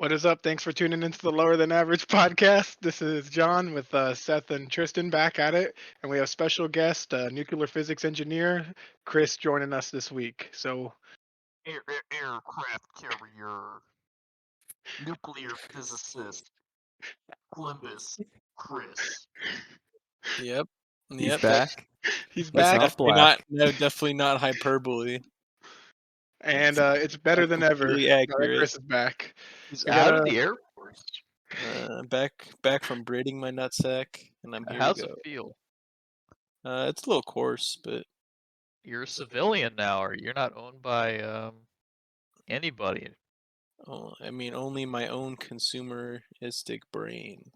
What is up? Thanks for tuning into the Lower Than Average podcast. This is John with Seth and Tristan back at it, and we have special guest, nuclear physics engineer Chris, joining us this week. So, Aircraft carrier, nuclear physicist, Columbus, Chris. Yep. He's Yep. back. he's But it's back, not Definitely black. definitely not hyperbole. and it's better than ever. Completely Now that accurate. Chris is back. He's We out got of a the Air Force. Back from braiding my nutsack, and I'm here How's to it go. feel? It's a little coarse, but You're a civilian now, or you're not owned by anybody. I mean, only my own consumeristic brain.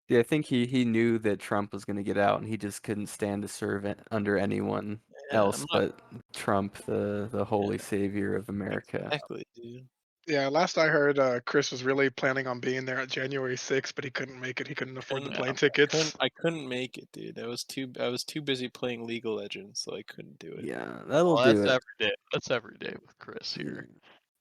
Yeah, I think he knew that Trump was going to get out, and he just couldn't stand to serve under anyone Yeah, else I'm not but Trump, the holy savior of America. exactly, dude. Yeah, last I heard, Chris was really planning on being there at January 6th, but he couldn't make it. He couldn't afford the plane tickets. I couldn't make it, dude. I was too busy playing League of Legends, so I couldn't do it. Yeah, that'll Well, do that's it. every day. That's every day with Chris here.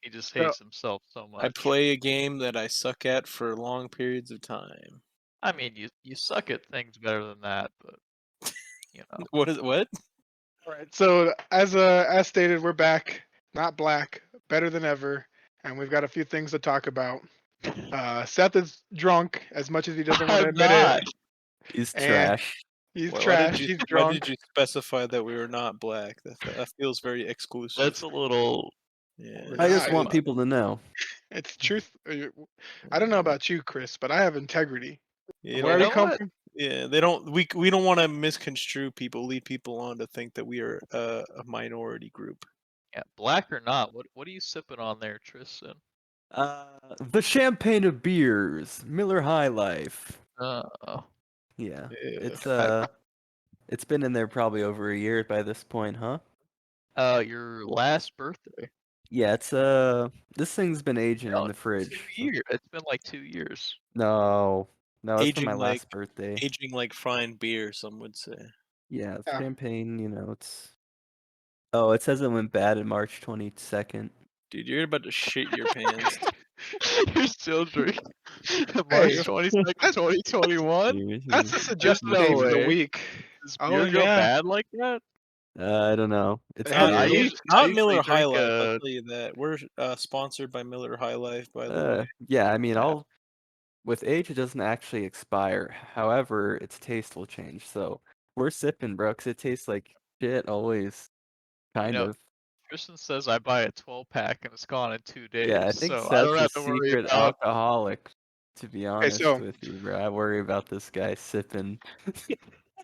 He just So, hates himself so much. I play a game that I suck at for long periods of time. I mean, you suck at things better than that, but you know. What? all right. So as stated, we're back. Not black, better than ever, and we've got a few things to talk about. Seth is drunk as much as he doesn't want to I'm admit not. it. He's And trash. he's Why trash. He's Why drunk. did you specify that we were not black? That feels very exclusive. That's a little. Yeah. We're I just not. want people to know. It's truth. I don't know about you, Chris, but I have integrity. You Where know we come what? from, Yeah, they don't. We don't want to misconstrue people, lead people on to think that we are a minority group. Yeah, black or not, what are you sipping on there, Tristan? The champagne of beers, Miller High Life. Oh, Yeah, Yeah. it's been in there probably over a year by this point, huh? your last birthday. Yeah, it's this thing's been aging No, in the fridge. 2 years. It's been like 2 years. No, it's from my Aging last birthday. Aging like fine beer, some would say. Yeah, Yeah. champagne, it's. Oh, it says it went bad in March 22nd. Dude, you're about to shit your pants. You're still drinking. March Hey, 22nd, 2021? that's the Seriously. suggested no date for the way. week. Does Oh beer go yeah. bad like that? I don't know. It's It has weird. to I be. usually Not Miller High drink Life, I'll tell you that. We're sponsored by Miller High Life, by the way. Yeah, I mean, Yeah. with age, it doesn't actually expire. However, its taste will change. So we're sipping, bro, 'cause it tastes like shit always, kind know, of. Tristan says I buy a 12-pack and it's gone in 2 days, Yeah, I think so I don't Seth's a have to worry secret about. alcoholic, to be honest so with you, bro. I worry about this guy sipping.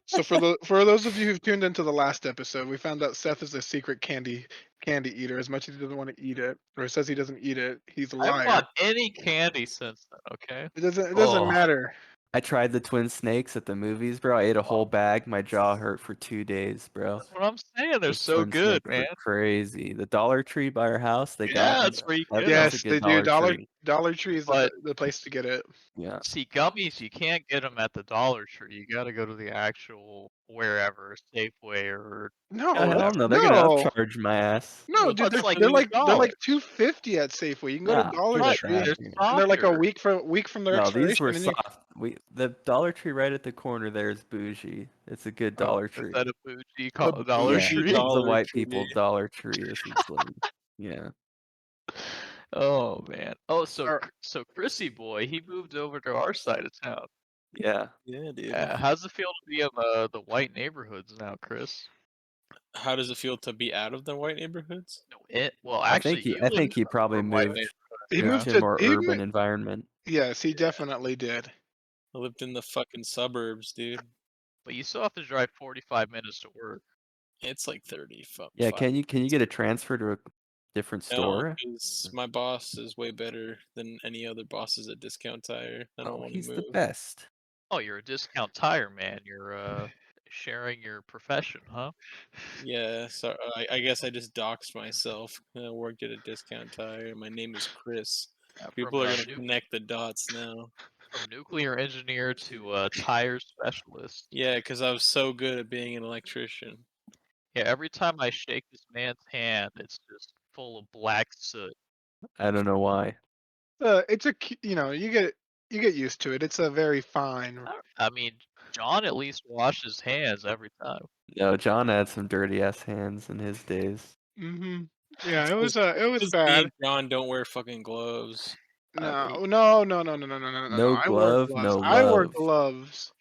So for those of you who've tuned into the last episode, we found out Seth is a secret candy eater. As much as he doesn't want to eat it, or says he doesn't eat it, he's a I liar. bought any candy since then, okay? It doesn't Oh. matter. I tried the twin snakes at the movies, bro. I ate a whole bag. My jaw hurt for 2 days, bro. That's what I'm saying. They're Those so twin good, snakes were man. crazy. The Dollar Tree by our house, they got Yeah, me. that's where you That's get 'em. a Yes, good they do. Dollar Tree. Dollar Tree is But the place to get it. Yeah. see, gummies, you can't get them at the Dollar Tree. You got to go to the actual wherever, Safeway or No, Oh, hell whatever. no, they're gonna no, upcharge my ass. no, dude. It's like They're like $2. $2.50 at Safeway. You can go to Nah, Dollar get Tree, outta They're here. and they're like a softer. week from their No, expiration. these were and soft. The Dollar Tree right at the corner there is bougie. It's a good Dollar Is Tree. that a bougie Dollar Yeah, bougie Tree? it's a Dollar white Tree. people's Dollar Tree. This is like, yeah. Oh man. Oh, so Or- so Chrissy boy, he moved over to our side of town. Yeah. Yeah, dude. How's it feel to be in the white neighborhoods now, Chris? How does it feel to be out of the white neighborhoods? No, well, I actually, think he probably moved He moved moved to a to more urban environment. Yes, he definitely did. I lived in the fucking suburbs, dude. But you still have to drive 45 minutes to work. It's like 30. Yeah, can you get a transfer to a different No, store? because my boss is way better than any other bosses at Discount Tire. I don't want to He's move. the best. Oh, you're a discount tire man. You're sharing your profession, huh? Yeah, so I guess I just doxed myself. I worked at a Discount Tire. My name is Chris. People are gonna connect the dots now. From nuclear engineer to tire specialist. Yeah, because I was so good at being an electrician. Yeah, every time I shake this man's hand, it's just full of black soot. I don't know why. it's a you get used to it. It's a very fine. I mean, John at least washed his hands every time. No, John had some dirty ass hands in his days. Mm-hmm. Yeah, it was Just me bad. and John don't wear fucking gloves. No, mean, no, no, no, no, no, no, no, no, no. No I wear glove, gloves. no I wear love. gloves.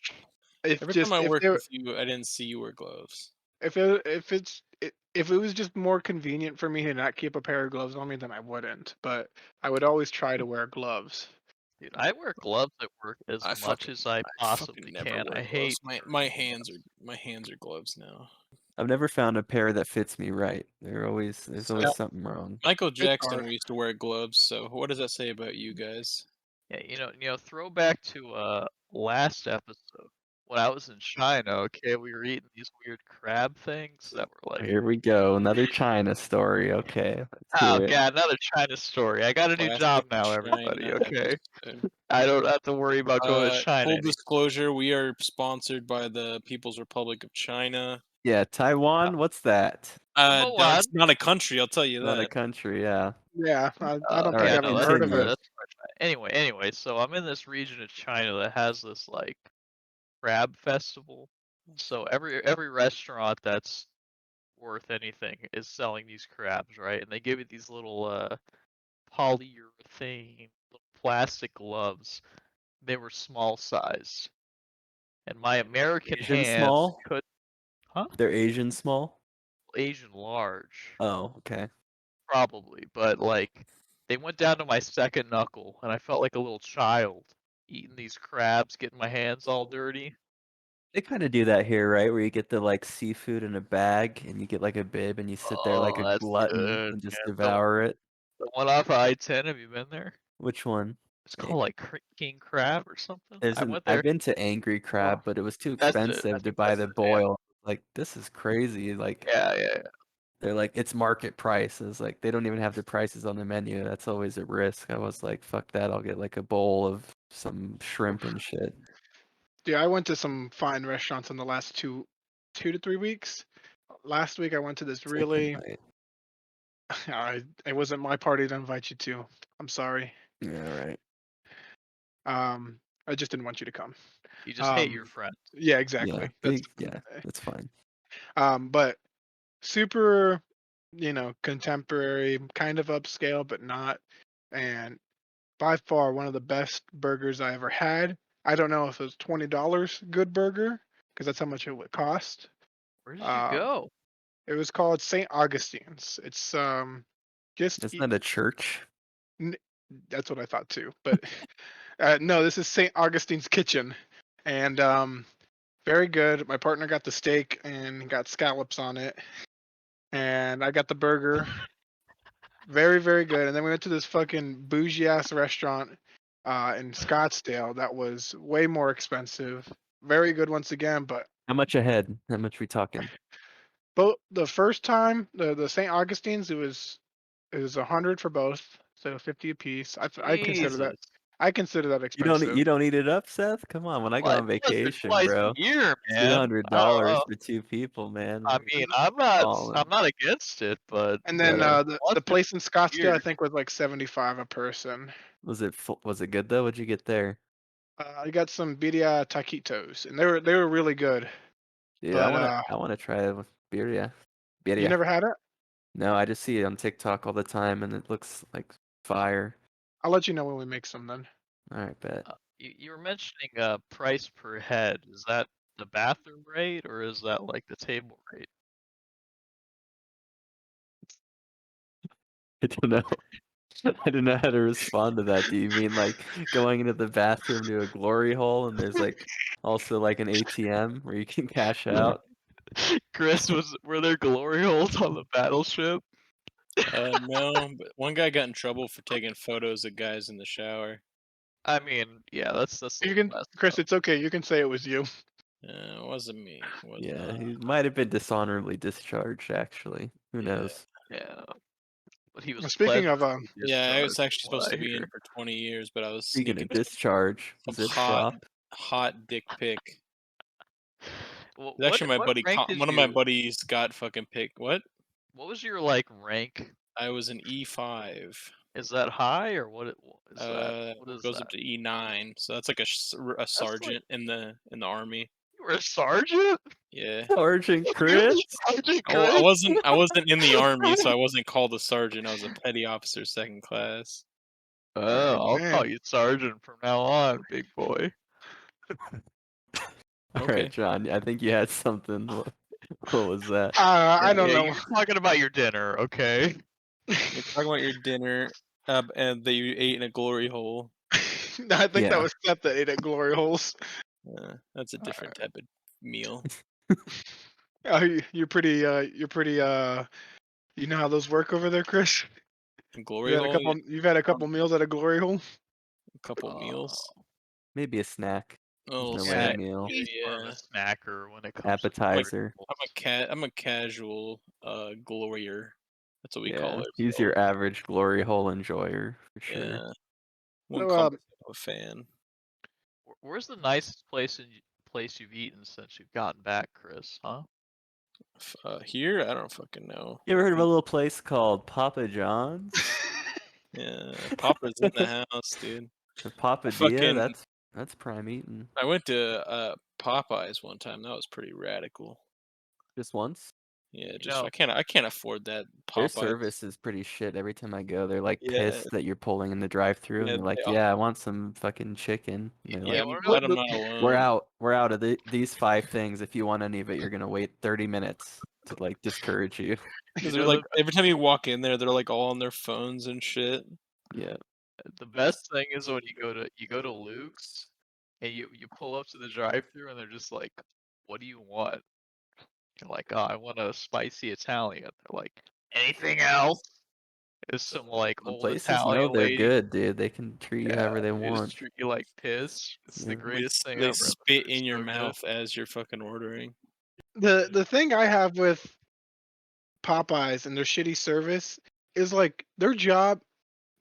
Every time I worked with you, I didn't see you wear gloves. If it was just more convenient for me to not keep a pair of gloves on me, then I wouldn't. But I would always try to wear gloves. dude, I wear gloves at work as much as I possibly never can. wear I gloves. hate My hands are gloves now. I've never found a pair that fits me right. There's always something wrong. Michael Jackson hard. used to wear gloves, so what does that say about you guys? Yeah, throwback to last episode when I was in China. Okay, we were eating these weird crab things that were like. Here we go, another China story. Okay, let's Oh hear it. god, another China story. I got a new job Classic now, everybody. China Okay, episode. I don't have to worry about going to China. Full disclosure, we are sponsored by the People's Republic of China. Yeah, Taiwan. What's that? It's not a country, I'll tell you Not a that. country. Yeah. Yeah, I don't think yeah, I've no, even that's heard of continue. it. that's anyway. So I'm in this region of China that has this like crab festival. So every restaurant that's worth anything is selling these crabs, right? And they give you these little polyurethane plastic gloves. They were small sized, and my American Asian hands small? could, They're Asian small? Asian large, Oh, okay. probably, but like they went down to my second knuckle, and I felt like a little child eating these crabs, getting my hands all dirty. They kind of do that here, right? Where you get the like seafood in a bag and you get like a bib and you sit there like Oh, a that's glutton good. and just Man. devour it. The one off I-10. Have you been there? Which one? It's called like King Crab or something. I went there. I've been to Angry Crab, but it was too That's it. I expensive to think buy that's the the name. boil. Like, this is crazy. Like, Yeah. they're like, it's market prices. Like, they don't even have the prices on the menu. That's always a risk. I was like, fuck that. I'll get like a bowl of some shrimp and shit. Yeah, I went to some fine restaurants in the last 2 to 3 weeks. Last week I went to this Take a really. bite. It wasn't my party to invite you to. I'm sorry. Yeah, right. I just didn't want you to come. You just hate your friend. Yeah, exactly. Yeah, that's fine. But super, contemporary, kind of upscale, but not. And by far one of the best burgers I ever had. I don't know if it was $20 good burger because that's how much it would cost. Where did you go? It was called St. Augustine's. It's just Isn't that a church? that's what I thought too. But no, this is St. Augustine's Kitchen, and very good. My partner got the steak and got scallops on it, and I got the burger. Very, very good. And then we went to this fucking bougie ass restaurant in Scottsdale that was way more expensive. Very good once again, but How much ahead? How much we talking? the first time the St. Augustine's it was 100 for both, so 50 a piece. I consider that Jesus. expensive. You don't eat it up, Seth? Come on, when I go Well, on once or vacation, twice bro. a year, man. $200 for 2 people, man. I mean, I'm not against it, but And then the once place in Scottsdale I year. think was like 75 a person. Was it good though? What'd you get there? I got some birria taquitos, and they were really good. Dude, But I wanna try it with birria. you never had it? No, I just see it on TikTok all the time, and it looks like fire. I'll let you know when we make some then. All right, bet. You were mentioning price per head. Is that the bathroom rate or is that like the table rate? I don't know. I don't know how to respond to that. Do you mean like going into the bathroom to a glory hole and there's like also like an ATM where you can cash out? Chris, were there glory holes on the battleship? No, but one guy got in trouble for taking photos of guys in the shower. I mean, yeah, that's You can, Chris. It's okay. You can say it was you. It wasn't me. Yeah, he might have been dishonorably discharged. Actually, who knows? Yeah, but he was. Speaking of yeah, I was actually supposed to be in for 20 years, but I was speaking of discharge, was it hot dick pic. Well, actually, my buddy, one of my buddies got fucking picked. What? What was your like rank? I was an E5. Is that high or what? Is that? What is Goes that? up to E9, so that's like a sergeant in the army. You were a sergeant? Yeah. Sergeant Chris. Sergeant Oh, Chris? I wasn't in the army, so I wasn't called a sergeant. I was a petty officer, 2nd class. Oh, I'll man. call you sergeant from now on, big boy. All Okay. right, John. I think you had something. What was that? I don't know. You're talking about your dinner, okay? You're talking about your dinner, and that you ate in a glory hole. I think Yeah. that was Seth that ate at Glory Holes. That's a different type of meal. You're pretty. You know how those work over there, Chris? Glory You've had a hole. couple. You've had a couple meals at a Glory Hole. A couple meals. Maybe a snack. Oh, no yeah, way meal. He's more of yeah. a snacker when it comes Appetizer. to I'm a casual glorier. That's what we Yeah, call it. he's your average glory hole enjoyer for sure. Yeah. Wouldn't So, call myself a fan. Where's the nicest place you've eaten since you've gotten back, Chris? Huh? Here, I don't fucking know. You ever heard of a little place called Papa John's? Yeah, Papa's in the house, dude. Or Papa Dia? That's prime eating. I went to Popeyes one time. That was pretty radical. Just once? Yeah, You just know- I can't afford that Their Popeyes. service is pretty shit. Every time I go, they're like Yeah. pissed that you're pulling in the drive-through, and Yeah, they're like, they are. "Yeah, I want some fucking chicken." And they're Yeah, like, I'm glad I'm not alone. We're out of these 5 things. If you want any of it, you're gonna wait 30 minutes to like discourage you. Because they're like every time you walk in there, they're like all on their phones and shit. Yeah. The best thing is when you go to Luke's and you pull up to the drive-thru and they're just like, "What do you want?" You're like, "Oh, I want a spicy Italian." They're like, "Anything else?" It's some like The old places Italian know they're lady. good, dude. They can treat you however they They just want. treat you like piss. It's the Yeah. greatest thing They ever. spit It's in your so good. mouth as you're fucking ordering. The thing I have with Popeyes and their shitty service is like their job.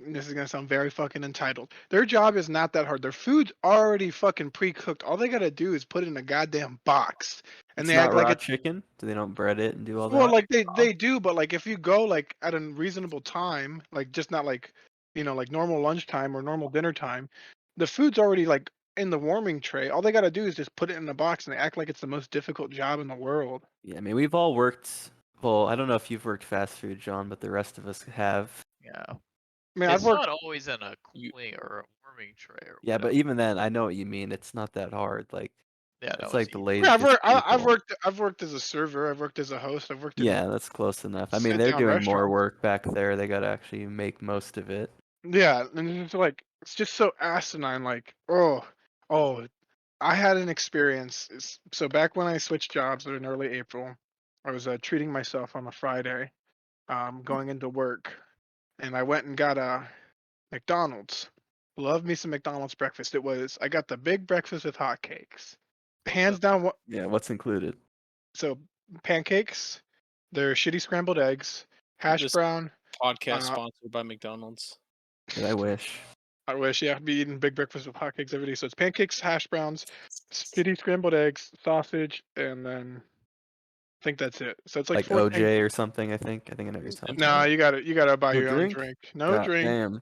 And this is gonna sound very fucking entitled. Their job is not that hard. Their food's already fucking pre-cooked. All they gotta do is put it in a goddamn box, and It's they not act like raw it's chicken. Do they don't bread it and do all well, that? like they do, but like if you go like at a reasonable time, like just not like like normal lunchtime or normal dinner time, the food's already like in the warming tray. All they gotta do is just put it in the box, and they act like it's the most difficult job in the world. Yeah, I mean, we've all worked. Well, I don't know if you've worked fast food, John, but the rest of us have. Yeah. I mean, It's I've worked. not always in a cooling or a warming tray or Yeah, but whatever. even then, I know what you mean. It's not that hard. Like, Yeah, no, it's it's like the easy. laziest Yeah, I've people. worked as a server. I've worked as a host. I've worked in Yeah, that's close enough. I mean, sit they're down doing more restaurants. work back there. They gotta actually make most of it. Yeah, and it's like it's just so asinine. Like, oh, I had an experience. So back when I switched jobs in early April, I was treating myself on a Friday, going into work, and I went and got a McDonald's. Love me some McDonald's breakfast. I got the big breakfast with hotcakes. Hands down, what? Yeah, what's included? So pancakes, they're shitty scrambled eggs, hash This brown. Podcast sponsored by McDonald's. I wish. I wish, yeah, I'd be eating big breakfast with hotcakes every day. So it's pancakes, hash browns, shitty scrambled eggs, sausage, and then I think that's it. So it's like Like 4 things. OJ or something. I think I know what you're talking No, about. you gotta buy No your own drink? drink. No God drink, damn.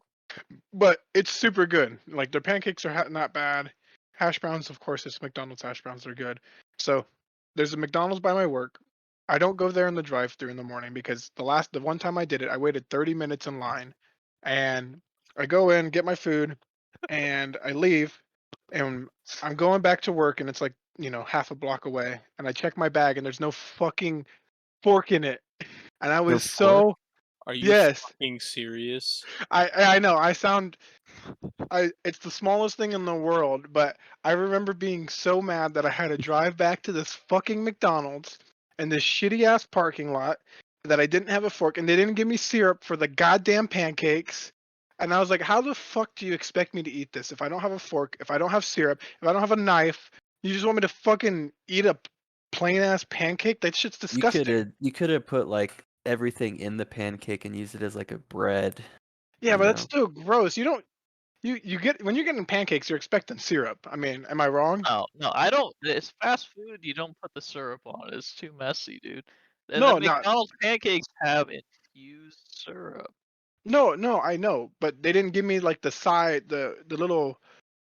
but it's super good. Like the pancakes are not bad. Hash browns, of course, it's McDonald's hash browns are good. So there's a McDonald's by my work. I don't go there in the drive-thru in the morning because the one time I did it, I waited 30 minutes in line, and I go in, get my food, and I leave, and I'm going back to work, and it's like half a block away, and I check my bag, and there's no fucking fork in it, and I was so Are you yes, fucking serious? I know it's the smallest thing in the world, but I remember being so mad that I had to drive back to this fucking McDonald's in this shitty ass parking lot that I didn't have a fork, and they didn't give me syrup for the goddamn pancakes. And I was like, how the fuck do you expect me to eat this if I don't have a fork, if I don't have syrup, if I don't have a knife? You just want me to fucking eat a plain ass pancake? That shit's disgusting. You could have put like everything in the pancake and used it as like a bread. Yeah, you but that's know? still gross. You don't. You get when you're getting pancakes, you're expecting syrup. I mean, am I wrong? No, I don't. It's fast food. You don't put the syrup on it. It's too messy, dude. And No, the not. McDonald's pancakes have infused syrup. No, I know, but they didn't give me like the little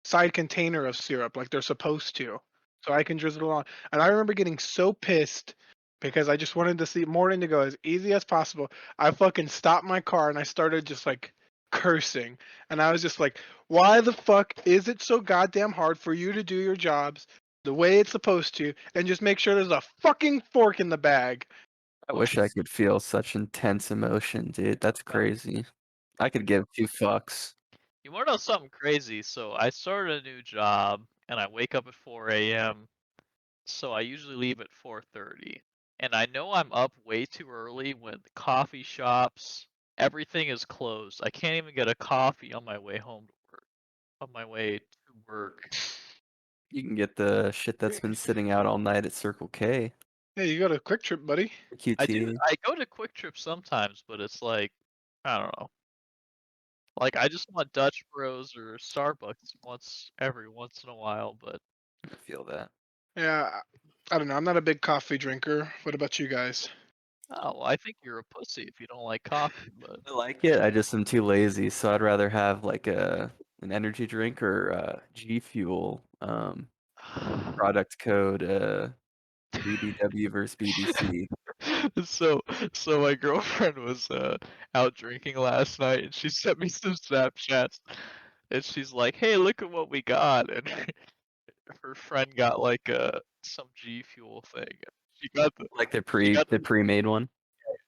side container of syrup like they're supposed to, so I can drizzle it on. And I remember getting so pissed because I just wanted to see morning to go as easy as possible. I fucking stopped my car and I started just like cursing, and I was just like, "Why the fuck is it so goddamn hard for you to do your jobs the way it's supposed to, and just make sure there's a fucking fork in the bag?" I wish I could feel such intense emotion, dude. That's crazy. I could give 2 fucks. You wanna know something crazy? So I started a new job and I wake up at 4 a.m. So I usually leave at 4:30. And I know I'm up way too early when the coffee shops, everything is closed. I can't even get a coffee on my way home to work. On my way to work. You can get the shit that's been sitting out all night at Circle K. Yeah, you go to Quick Trip, buddy. QT. I go to Quick Trip sometimes, but it's like, I don't know. Like I just want Dutch Bros or Starbucks once in a while, but I feel that. Yeah, I don't know. I'm not a big coffee drinker. What about you guys? oh, I think you're a pussy if you don't like coffee, but I like it. I just am too lazy, so I'd rather have like an energy drink or G Fuel product code BDW versus BDC. so so my girlfriend was out drinking last night and she sent me some Snapchats and she's like, "Hey, look at what we got." And her friend got like some G Fuel thing. She got the Like the got pre-made one.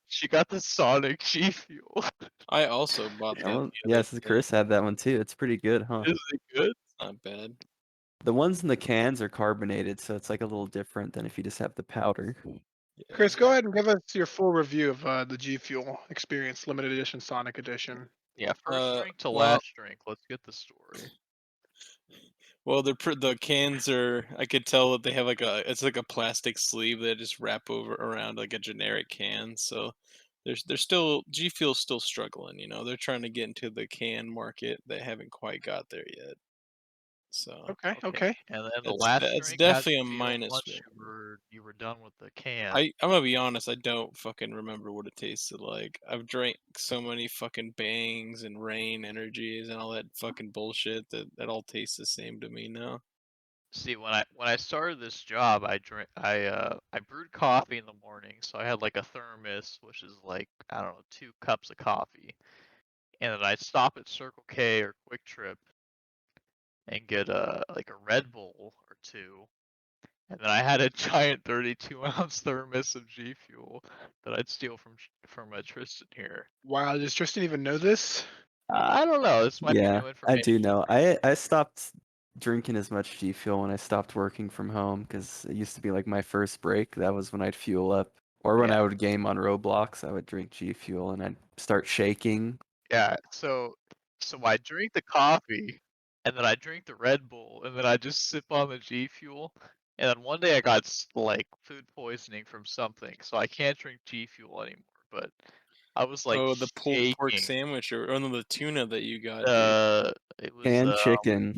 she got the Sonic G Fuel. I also bought that. Yeah, the well, other yes, day. Chris had that one too. It's pretty good, huh? Is it good? It's not bad. The ones in the cans are carbonated, so it's like a little different than if you just have the powder. Chris, go ahead and give us your full review of the G Fuel Experience Limited Edition Sonic Edition. Yeah, first drink to well- last drink. Let's get the story. Well, the cans are. I could tell that they have it's like a plastic sleeve that just wrap over around like a generic can. So they're still G Fuel's still struggling. You know, they're trying to get into the can market. They haven't quite got there yet. So Okay. And then the It's last de- it's drink had definitely to a feel minus once for you were done with the can. I'm gonna be honest. I don't fucking remember what it tasted like. I've drank so many fucking Bangs and Rain energies and all that fucking bullshit that all tastes the same to me now. See, when I started this job, I brewed coffee in the morning, so I had like a thermos, which is like, I don't know, 2 cups of coffee, and then I'd stop at Circle K or Quick Trip and get like a Red Bull or 2, and then I had a giant 32-ounce thermos of G Fuel that I'd steal from Tristan here. Wow, does Tristan even know this? I don't know. This might be Yeah, new I information. do know. I stopped drinking as much G Fuel when I stopped working from home because it used to be like my first break. That was when I'd fuel up. Or when Yeah. I would game on Roblox, I would drink G Fuel and I'd start shaking. Yeah, so I drink the coffee, and then I drink the Red Bull, and then I just sip on the G Fuel. And then one day I got like food poisoning from something, so I can't drink G Fuel anymore. But I was like The pulled pork shaking. sandwich or no, the tuna that you got, dude. It was And chicken.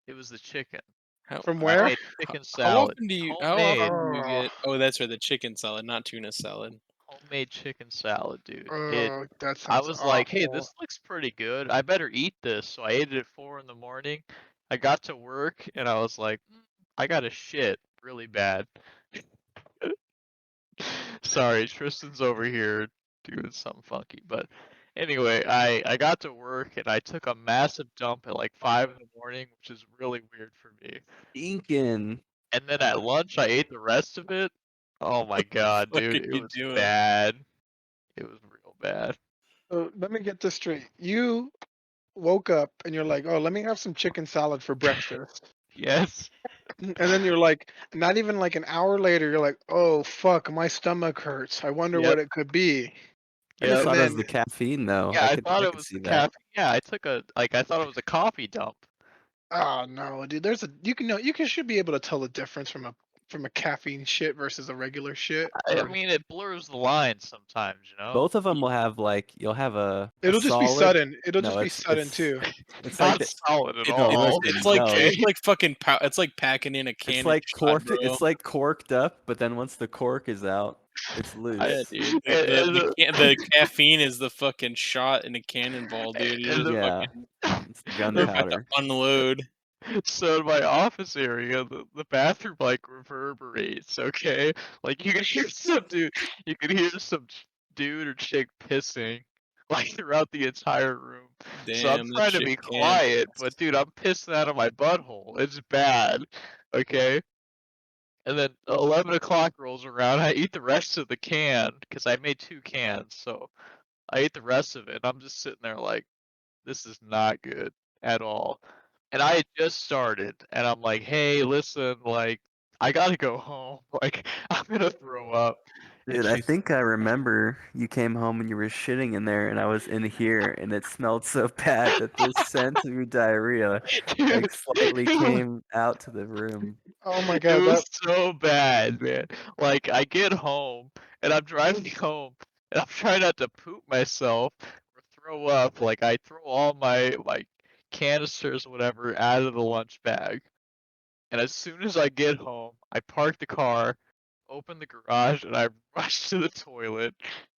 it was the chicken. From I where? made chicken How salad. often do you Oh. get? Oh, that's right, the chicken salad, not tuna salad. Homemade chicken salad, dude. Oh, that I sounds was awful. like, hey, this looks pretty good. I better eat this. So I ate it at 4 in the morning. I got to work and I was like, I gotta shit really bad. Sorry, Tristan's over here doing something funky. But anyway, I got to work and I took a massive dump at like 5 in the morning, which is really weird for me. Stinking. And then at lunch, I ate the rest of it. Oh my god, fuck dude, are it you was doing? bad. It was real bad. So let me get this straight. You woke up and you're like, "Oh, let me have some chicken salad for breakfast." Yes. And then you're like, not even like an hour later, you're like, "Oh fuck, my stomach hurts. I wonder what it could be." I just And thought it was then the caffeine though. Yeah, I thought I it could was see the that. caffeine. Yeah, I thought it was a coffee dump. oh no, dude, you should be able to tell the difference from a caffeine shit versus a regular shit. I mean, it blurs the lines sometimes, you know. Both of them will have like you'll have a it'll just be solid. sudden. It'll No, just be sudden it's too. it's Not like solid at no, all. listen, It's like no. it's like fucking it's like packing in a can. It's like shot, corked. bro. It's like corked up, but then once the cork is out, It's Yeah, loose. dude. And The caffeine is the fucking shot in a cannonball, dude. You're and just Yeah, fucking it's the you're about to gunpowder. unload. So in my office area, the bathroom like reverberates, okay? Like you can hear some dude or chick pissing like throughout the entire room. So I'm Damn, that trying to shit be can quiet, piss. but dude, I'm pissing out of my butthole. It's bad. Okay? And then 11 o'clock rolls around, I eat the rest of the can, because I made 2 cans, so I ate the rest of it. I'm just sitting there like, this is not good at all. And I had just started, and I'm like, hey, listen, like, I gotta go home. Like, I'm gonna throw up. And Dude, I she's think I remember you came home and you were shitting in there, and I was in here, and it smelled so bad that the scent of your diarrhea dude, like slightly it was, came out to the room. Oh my it god, was that so bad, man. Like, I get home, and I'm driving home, and I'm trying not to poop myself or throw up. Like, I throw all my, like, canisters, whatever, out of the lunch bag. And as soon as I get home, I park the car, open the garage, and I rush to the toilet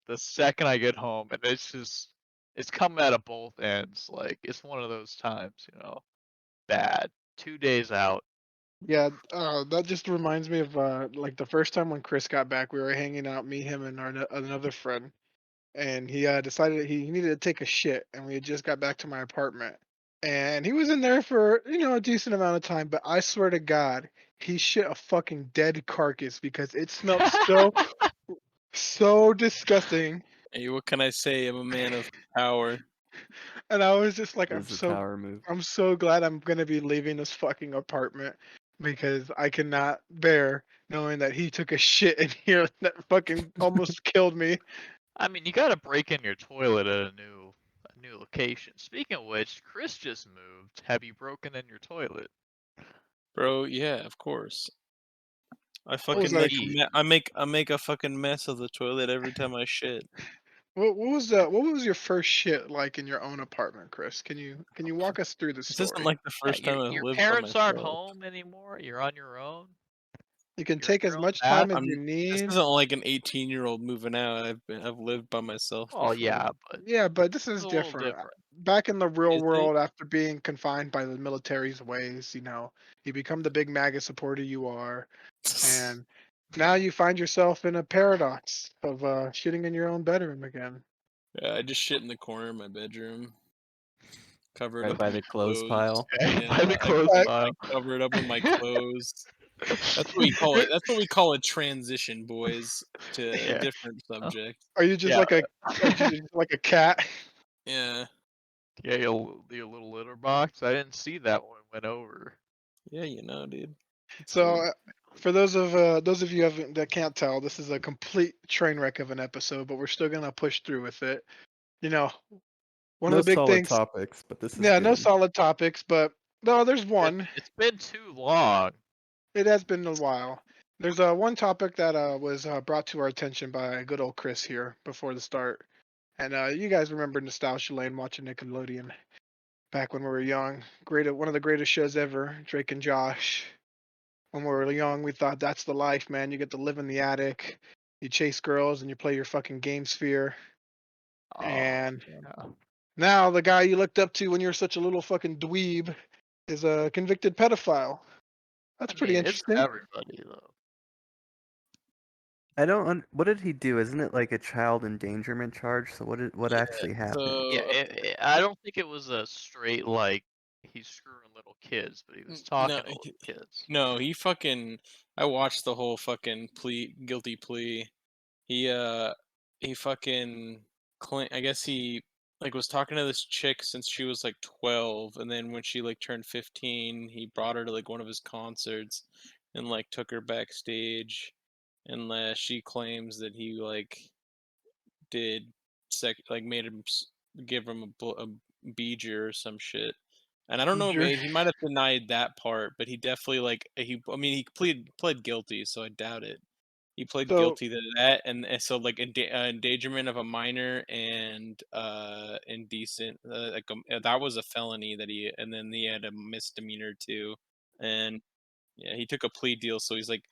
the second I get home. And it's coming out of both ends. Like, it's one of those times, bad. 2 days out. yeah, that just reminds me of like the first time when Chris got back, we were hanging out, me, him, and another friend, and he decided he needed to take a shit, and we had just got back to my apartment, and he was in there for a decent amount of time, but I swear to God, he shit a fucking dead carcass because it smelled so disgusting, Hey, what can I say? I'm a man of power. and I was just like, It is the power move. I'm so glad I'm gonna be leaving this fucking apartment because I cannot bear knowing that he took a shit in here that fucking almost killed me. I mean, you gotta break in your toilet at a new location. Speaking of which, Chris just moved. Have you broken in your toilet? Bro, yeah, of course. I What was fucking that? I make a fucking mess of the toilet every time I shit. What was your first shit like in your own apartment, Chris? Can you walk us through the This isn't story? like the Yeah, first time I've your lived by parents aren't myself. home anymore. You're on your own. You can You're in take your as own much time as bathroom. you This need. isn't like an 18-year-old moving out. I've lived by myself Oh before. yeah, but Yeah, but this it's is a little different. different. Back in the real Is it? world, after being confined by the military's ways, you become the big MAGA supporter you are, and now you find yourself in a paradox of shitting in your own bedroom again. Yeah, I just shit in the corner of my bedroom, covered Right up by in my the clothes clothes. pile. Yeah, By the clothes But pile. I cover it up with my clothes. That's what we call it. That's what we call a transition, boys, to a Yeah. different subject. are you just Yeah. like a cat? Yeah, Yeah, your little litter box. I didn't see that one went over. yeah, dude. It's So, good. for those of you that can't tell, this is a complete train wreck of an episode, but we're still gonna push through with it. You know, one of No the big solid things. topics, but this is Yeah, no good. solid topics, but no, there's one. It's been too long. It has been a while. There's one topic that was brought to our attention by good old Chris here before the start, and you guys remember Nostalgia Lane watching Nickelodeon back when we were young. One of the greatest shows ever. Drake and Josh. When we were young, we thought that's the life, man. You get to live in the attic, you chase girls, and you play your fucking game sphere. Oh And yeah. now the guy you looked up to when you were such a little fucking dweeb is a convicted pedophile. That's I pretty mean, it's interesting. everybody though. I don't. What did he do? Isn't it like a child endangerment charge? So what Yeah. actually happened? Yeah, So I don't think it was a straight like he's screwing little kids, but he was no, talking to little kids. no, he fucking. I watched the whole fucking guilty plea. He he fucking I guess he like was talking to this chick since she was like 12, and then when she like turned 15, he brought her to like one of his concerts and like took her backstage, and she claims that he like did like made him give him a beeger or some shit. And I don't know, Jer- he might have denied that part, but he definitely like I mean he pled guilty, so I doubt it. He pled So, guilty to that, and so like endangerment of a minor and indecent, that was a felony that and then he had a misdemeanor too, and yeah, he took a plea deal, so he's like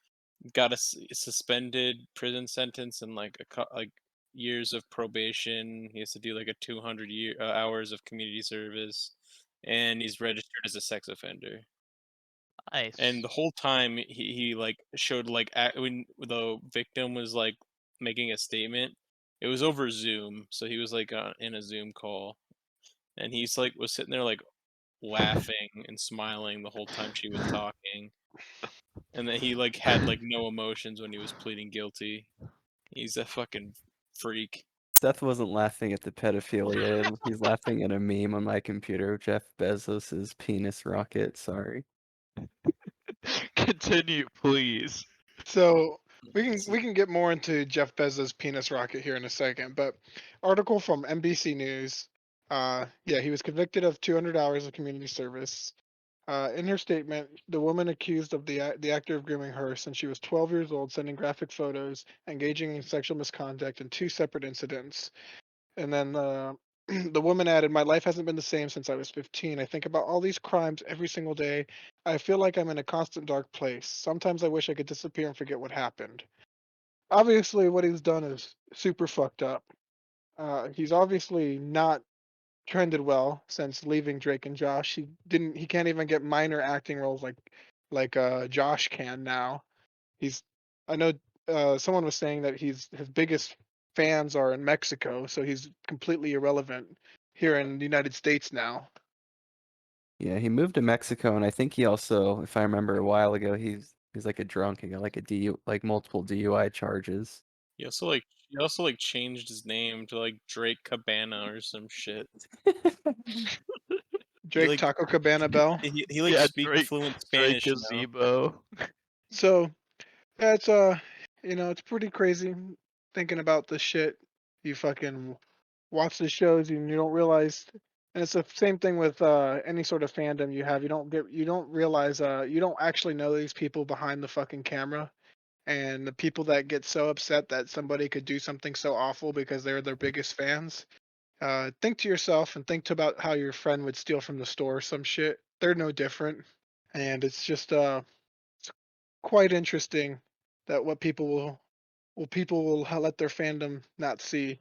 got a suspended prison sentence and like years of probation. He has to do like a 200 hours of community service, and he's registered as a sex offender. Nice. And the whole time he like showed like when the victim was like making a statement, it was over Zoom, so he was like in a Zoom call, and he's like was sitting there like laughing and smiling the whole time she was talking, and then he like had like no emotions when he was pleading guilty. He's a fucking freak. Seth wasn't laughing at the pedophilia. He's laughing at a meme on my computer. Jeff Bezos's penis rocket. Sorry. Continue, please. So we can get more into Jeff Bezos' penis rocket here in a second, but article from NBC News. Yeah, he was convicted of 200 hours of community service. In her statement, the woman accused of the actor of grooming her since she was 12 years old, sending graphic photos, engaging in sexual misconduct in 2 separate incidents. And then the woman added, "My life hasn't been the same since I was 15. I think about all these crimes every single day. I feel like I'm in a constant dark place. Sometimes I wish I could disappear and forget what happened." Obviously, what he's done is super fucked up. He's obviously not trended well since leaving Drake and Josh. He can't even get minor acting roles like Josh can now. He's I know someone was saying that his biggest fans are in Mexico, so he's completely irrelevant here in the United States now. Yeah, he moved to Mexico, and I think he also, if I remember a while ago, he's like a drunk. He got like like multiple DUI charges. He also like changed his name to like Drake Cabana or some shit. Drake like- Taco Cabana Bell. He like speaks fluent Drake Spanish now. gazebo. So yeah, it's it's pretty crazy thinking about this shit. You fucking watch the shows and you don't realize, and it's the same thing with any sort of fandom you have. You don't realize you don't actually know these people behind the fucking camera, and the people that get so upset that somebody could do something so awful because they're their biggest fans. Think to yourself and think to about how your friend would steal from the store or some shit. They're no different, and it's just it's quite interesting that what people will let their fandom not see.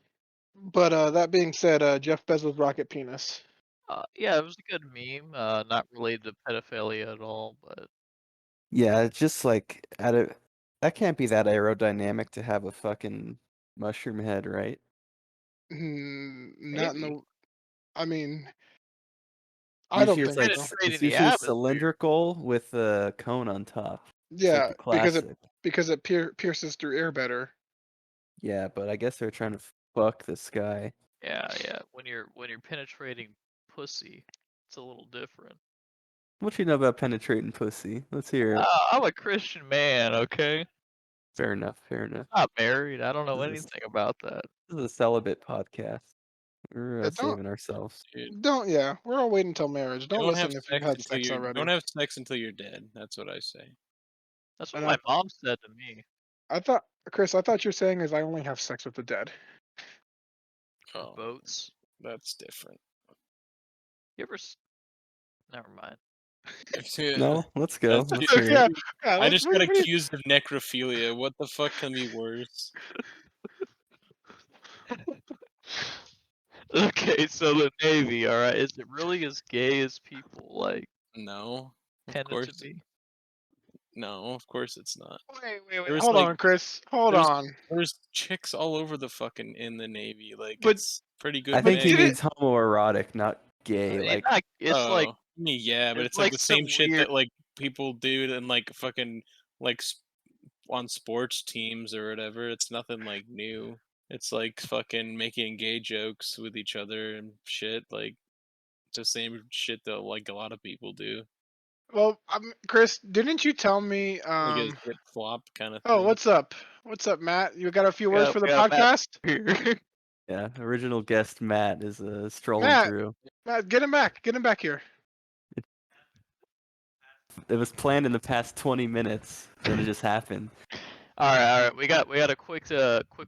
But that being said, Jeff Bezos' rocket penis. Yeah, it was a good meme. Not related to pedophilia at all, but Yeah, it's just like that can't be that aerodynamic to have a fucking mushroom head, right? Not in maybe. the. I mean, I don't Usually it's think like so. Penetrating it's the usually atmosphere. cylindrical with a cone on top. It's like Yeah, the classic. because it pierces through air better. Yeah, but I guess they're trying to fuck this guy. Yeah. When you're penetrating pussy, it's a little different. What you know about penetrating pussy? Let's hear it. I'm a Christian man, okay? Fair enough. Fair enough. Not married. I don't know This is- anything about that. This is a celibate podcast. We're Don't saving ourselves. Dude. don't yeah. We're all waiting until marriage. Don't listen if you've had sex already. Don't have sex until you're dead. That's what I say. That's And what my mom said to me. I thought, Chris, I thought you're saying is I only have sex with the dead. Oh, Boats. that's different. You ever? Never mind. No, let's go. That's- Let's hear it. yeah, I just got what do you- accused of necrophilia. What the fuck can be worse? Okay, so the Navy, all right, is it really as gay as people like No, of tend it to course. be? No, of course it's not. Wait. There was, Hold like- on, Chris. Hold there's- on. There's chicks all over the fucking in the Navy. Like But- it's pretty good. I think he did it- means homoerotic, not gay. Like It's like yeah, but it's it's like like the same some shit weird- that like people do and like fucking like on sports teams or whatever. It's nothing like new. It's like fucking making gay jokes with each other and shit. Like it's the same shit that like a lot of people do. Well, Chris, didn't you tell me? Like a hip flop kind of. Oh, thing. what's up? What's up, Matt? You got a few words Yeah, for the we got Matt podcast? here. yeah, original guest Matt is strolling Matt. through. Matt, get him back. Get him back here. It was planned in the past 20 minutes, then it just happened. All right. We got a quick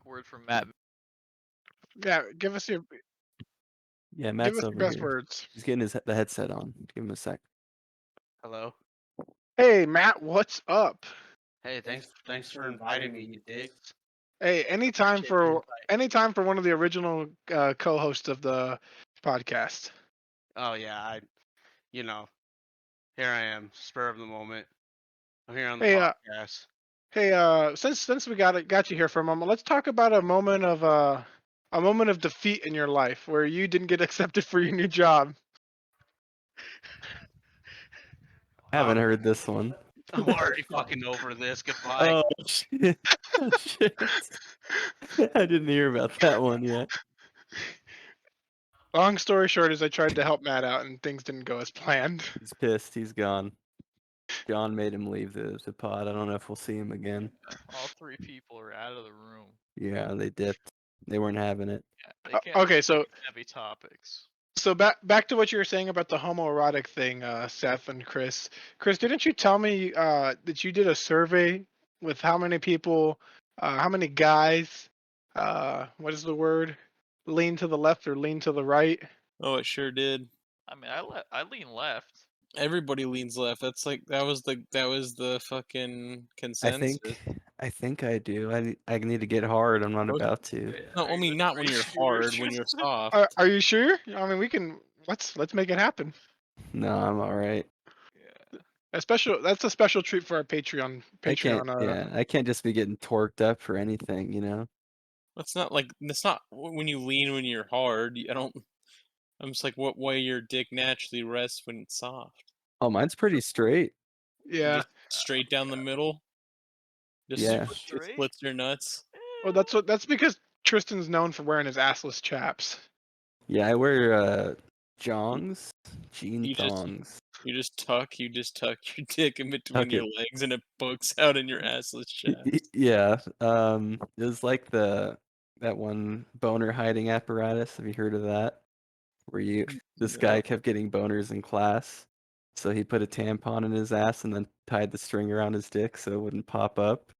word from Matt. Yeah, give us your Matt's over best here. words. He's getting the headset on. Give him a sec. Hello. Hey, Matt, what's up? Hey, thanks for inviting me, you dicks. Hey, anytime Appreciate the invite. for one of the original co-hosts of the podcast. Oh yeah, you know, here I am, spur of the moment. I'm here on the Hey, podcast. since we got you here for a moment, let's talk about a moment of defeat in your life where you didn't get accepted for your new job. I haven't heard this one. I'm already fucking over this. Goodbye. Oh shit! Oh shit! I didn't hear about that one yet. Long story short is I tried to help Matt out and things didn't go as planned. He's pissed. He's gone. John made him leave the pod. I don't know if we'll see him again. All 3 people are out of the room. Yeah, they dipped. They weren't having it. Yeah, they can't Okay, be so heavy topics. so back to what you were saying about the homoerotic thing, Seth and Chris. Chris, didn't you tell me that you did a survey with how many people, how many guys, what is the word, lean to the left or lean to the right? Oh, it sure did. I mean, I lean left. Everybody leans left. That's like that was the fucking consensus. I think I do. I need to get hard. I'm not Most- about to. No, I mean not when you're hard, when you're soft. Are you sure? I mean, we can let's make it happen. No, I'm all right. Yeah. That's a special treat for our Patreon. I can't. Patreon. Yeah, I can't just be getting torqued up for anything, you know. It's not when you lean when you're hard. I don't. I'm just like what way your dick naturally rests when it's soft. Oh, mine's pretty straight. Yeah. Just straight down the middle. Just Yeah. it Straight? splits your nuts. Well, that's because Tristan's known for wearing his assless chaps. Yeah, I wear jongs, jean You just- thongs. You just tuck your dick in between Tuck your it. legs, and it pokes out in your assless shaft. Yeah. It was like that one boner hiding apparatus. Have you heard of that? Where this No. guy kept getting boners in class, so he put a tampon in his ass and then tied the string around his dick so it wouldn't pop up.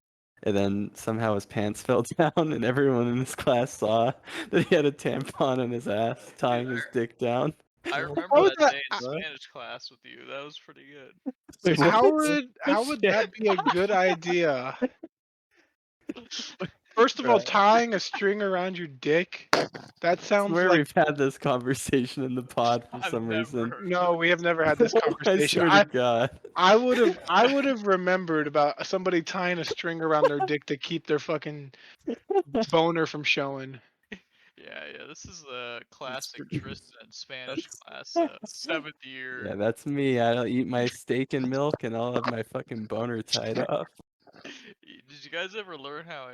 And then somehow his pants fell down, and everyone in his class saw that he had a tampon in his ass, tying his dick down. I remember How would that that- day in What? Spanish class with you. That was pretty good. Wait, How what? would that be a good idea? First of all, Right. tying a string around your dick. That I sounds swear like we've had this conversation in the pod for I've some never reason. heard no. We have never had this I conversation. swear to God. I would have remembered about somebody tying a string around their dick to keep their fucking boner from showing. Yeah, this is a classic pretty- Tristan Spanish that's- class, 7th year. Yeah, that's me. I'll eat my steak and milk, and I'll have my fucking boner tied up. Did you guys ever learn how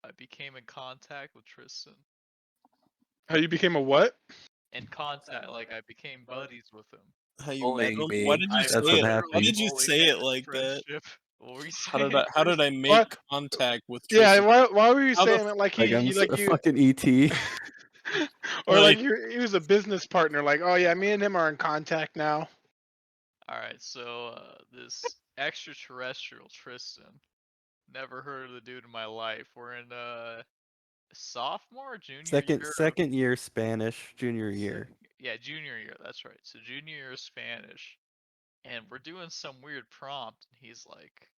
I became in contact with Tristan? How you became a what? In contact, like I became buddies with him. How you Bullying met him? me. Why did you I say That's what it? Why happened. did you literally say it had like that? friendship. What were you How did saying, I Chris? make What? contact with Yeah. Tristan? Why were you How the saying it like Like I'm a fucking ET. or like Like- he was a business partner? Like, oh yeah, me and him are in contact now. Alright, so this extraterrestrial Tristan. Never heard of the dude in my life. We're in sophomore, junior year. Second year Spanish, junior year. Yeah, junior year, that's right. So junior year of Spanish. And we're doing some weird prompt, and he's like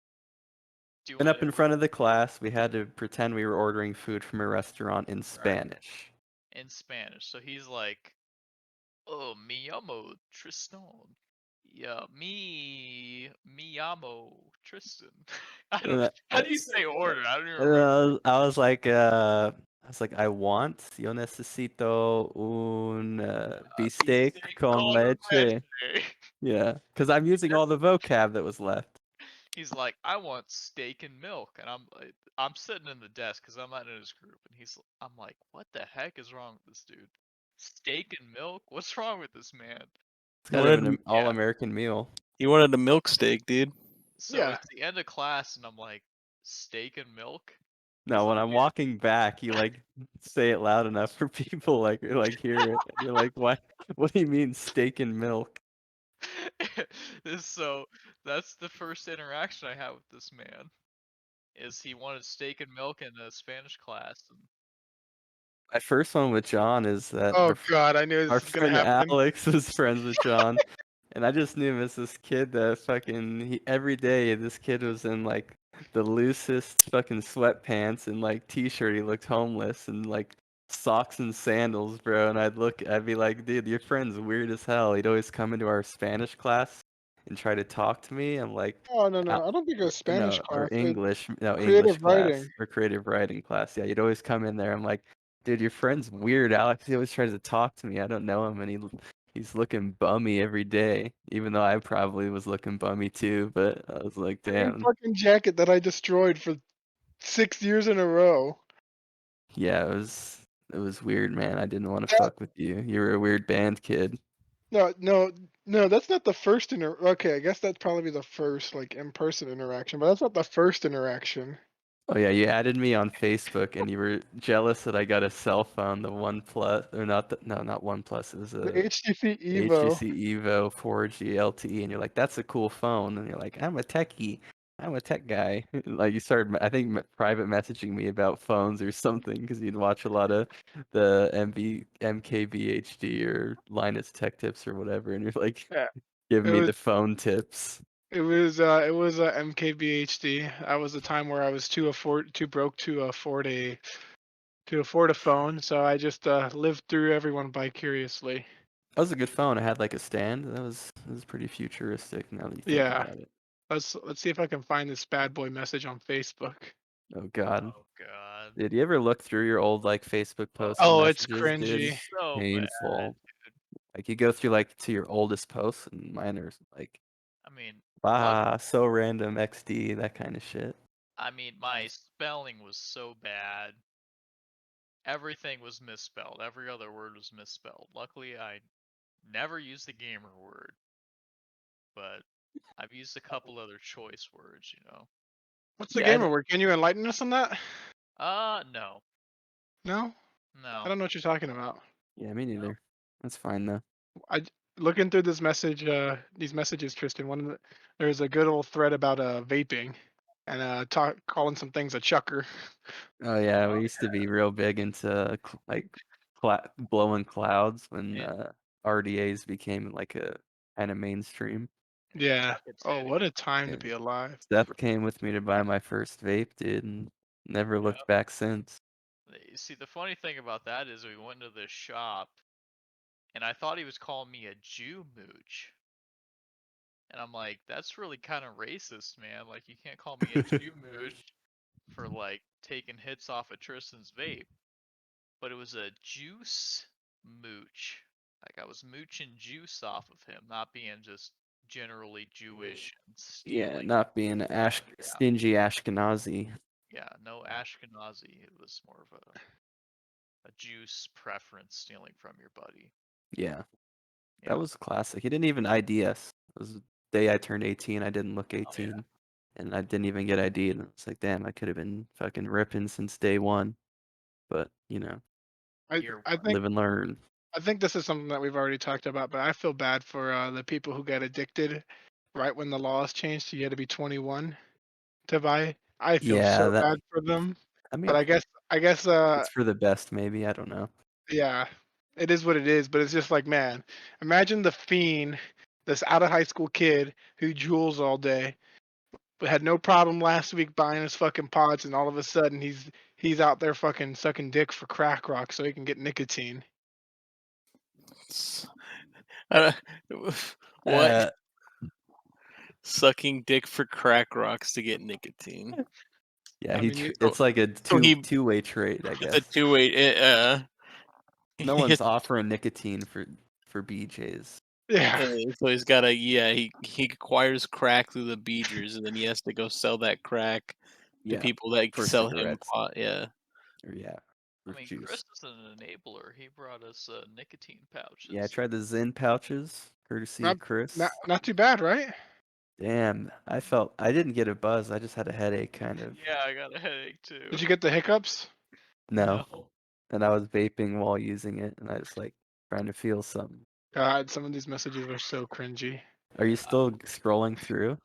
doing Went up it in front of the class. We had to pretend we were ordering food from a restaurant in Spanish. in Spanish. So he's like, "Oh, me llamo Tristan. Yeah, me llamo Tristan." I don't know. How do you say order? I don't even remember. I was like, I want, yo necesito un bistec con leche. Yeah, because I'm using all the vocab that was left. He's like, "I want steak and milk," and I'm sitting in the desk because I'm not in his group, and I'm like, "What the heck is wrong with this dude? Steak and milk? What's wrong with this man?" It's kind of an Wanted- all-American meal. You wanted a milk steak, dude. So Yeah. it's the end of class, and I'm like, "Steak and milk?" No, when I'm walking back, you like say it loud enough for people like hear it. And you're like, what? What do you mean steak and milk? So that's the first interaction I had with this man. Is he wanted steak and milk in a Spanish class? And My first one with John is that Oh god, I knew our this was gonna friend happen. Alex was friends with John, And I just knew him as this kid that fucking every day this kid was in like the loosest fucking sweatpants and like t-shirt. He looked homeless and like socks and sandals, bro. And I'd be like, dude, your friend's weird as hell. He'd always come into our Spanish class and try to talk to me. I'm like, Oh no, "Uh, no, I don't think it was Spanish no, or class. It's English, no, English creative class writing. or creative writing class. Yeah, you'd always come in there. I'm like, dude, your friend's weird, Alex. He always tries to talk to me. I don't know him, and he's looking bummy every day, even though I probably was looking bummy too. But I was like, Same damn, fucking jacket that I destroyed for 6 years in a row. yeah, it was weird, man. I didn't want to fuck with you. You were a weird band kid. No, no, no, that's not the first okay, I guess that'd probably be the first like in-person interaction, but that's not the first interaction. Oh yeah, you added me on Facebook, and you were jealous that I got a cell phone, the OnePlus, or not the, no, not OnePlus. It was The a HTC Evo. HTC Evo 4G LTE, and you're like, that's a cool phone, and you're like, I'm a techie, I'm a tech guy. Like you started, I think, private messaging me about phones or something because you'd watch a lot of the MKBHD or Linus Tech Tips or whatever, and you're like Yeah, giving it me was the phone tips. it was a MKBHD. That was a time where I was too broke to afford a phone, so I just lived through everyone vicariously. That was a good phone. It had like a stand. That was pretty futuristic now that you think Yeah. about it. Let's see if I can find this bad boy message on Facebook. Oh God. Oh god. Did you ever look through your old like Facebook posts and Oh, it's messages, dude? cringy. So bad. Painful. Like you go through like to your oldest posts and mine are like, I mean, bah, so random XD, that kind of shit. my spelling was so bad. Everything was misspelled. Every other word was misspelled. Luckily, I never used the gamer word, but I've used a couple other choice words, you know. What's the Yeah, gamer word? Can you enlighten us on that? No. No? No. I don't know what you're talking about. yeah, me neither. That's fine though. Looking through these messages, Tristan. There's a good old thread about vaping, and calling some things a chucker. Oh yeah, we used to be real big into like blowing clouds when Yeah. RDAs became like a kind of mainstream. Yeah. Chuck it, Oh, Teddy. what a time to Yeah. be alive. Steph came with me to buy my first vape, dude, and never looked back since. You see, the funny thing about that is we went to this shop, and I thought he was calling me a Jew mooch. And I'm like, that's really kind of racist, man. Like, you can't call me a Jew mooch for, like, taking hits off of Tristan's vape. But it was a juice mooch. Like, I was mooching juice off of him, not being just generally Jewish and Yeah, stealing. not being stingy Ashkenazi. Yeah, no Ashkenazi. It was more of a juice preference stealing from your buddy. Yeah, Yeah. that was classic. He didn't even ID us. It was the day I turned 18. I didn't look Oh, 18, and I didn't even get ID. And it's like, damn, I could have been fucking ripping since day one. But you know, Year I one. think live and learn. I think this is something that we've already talked about, but I feel bad for the people who get addicted right when the laws changed. You had to be 21 to buy. I feel Yeah, so that. bad for them, I but mean, I guess it's for the best, maybe. I don't know. yeah, it is what it is. But it's just like, man, imagine the fiend, this out of high school kid who jewels all day, but had no problem last week buying his fucking pods, and all of a sudden he's out there fucking sucking dick for crack rock so he can get nicotine. Uh, what? Uh, Sucking dick for crack rocks to get nicotine. yeah, I mean, it's like a So he two-way trade, I it's a guess. two-way. No one's offering nicotine for BJ's. yeah. So he's got he acquires crack through the beegers, and then he has to go sell that crack to Yeah, people that for sell him cigarettes. pot. Yeah. Or yeah, for Chris juice. is an enabler. He brought us nicotine pouches. Yeah, I tried the Zen pouches, courtesy Not of Chris. not too bad, right? Damn, I didn't get a buzz. I just had a headache, kind of. Yeah, I got a headache too. Did you get the hiccups? No, and I was vaping while using it, and I was like trying to feel something. God, some of these messages are so cringy. Are you still scrolling through,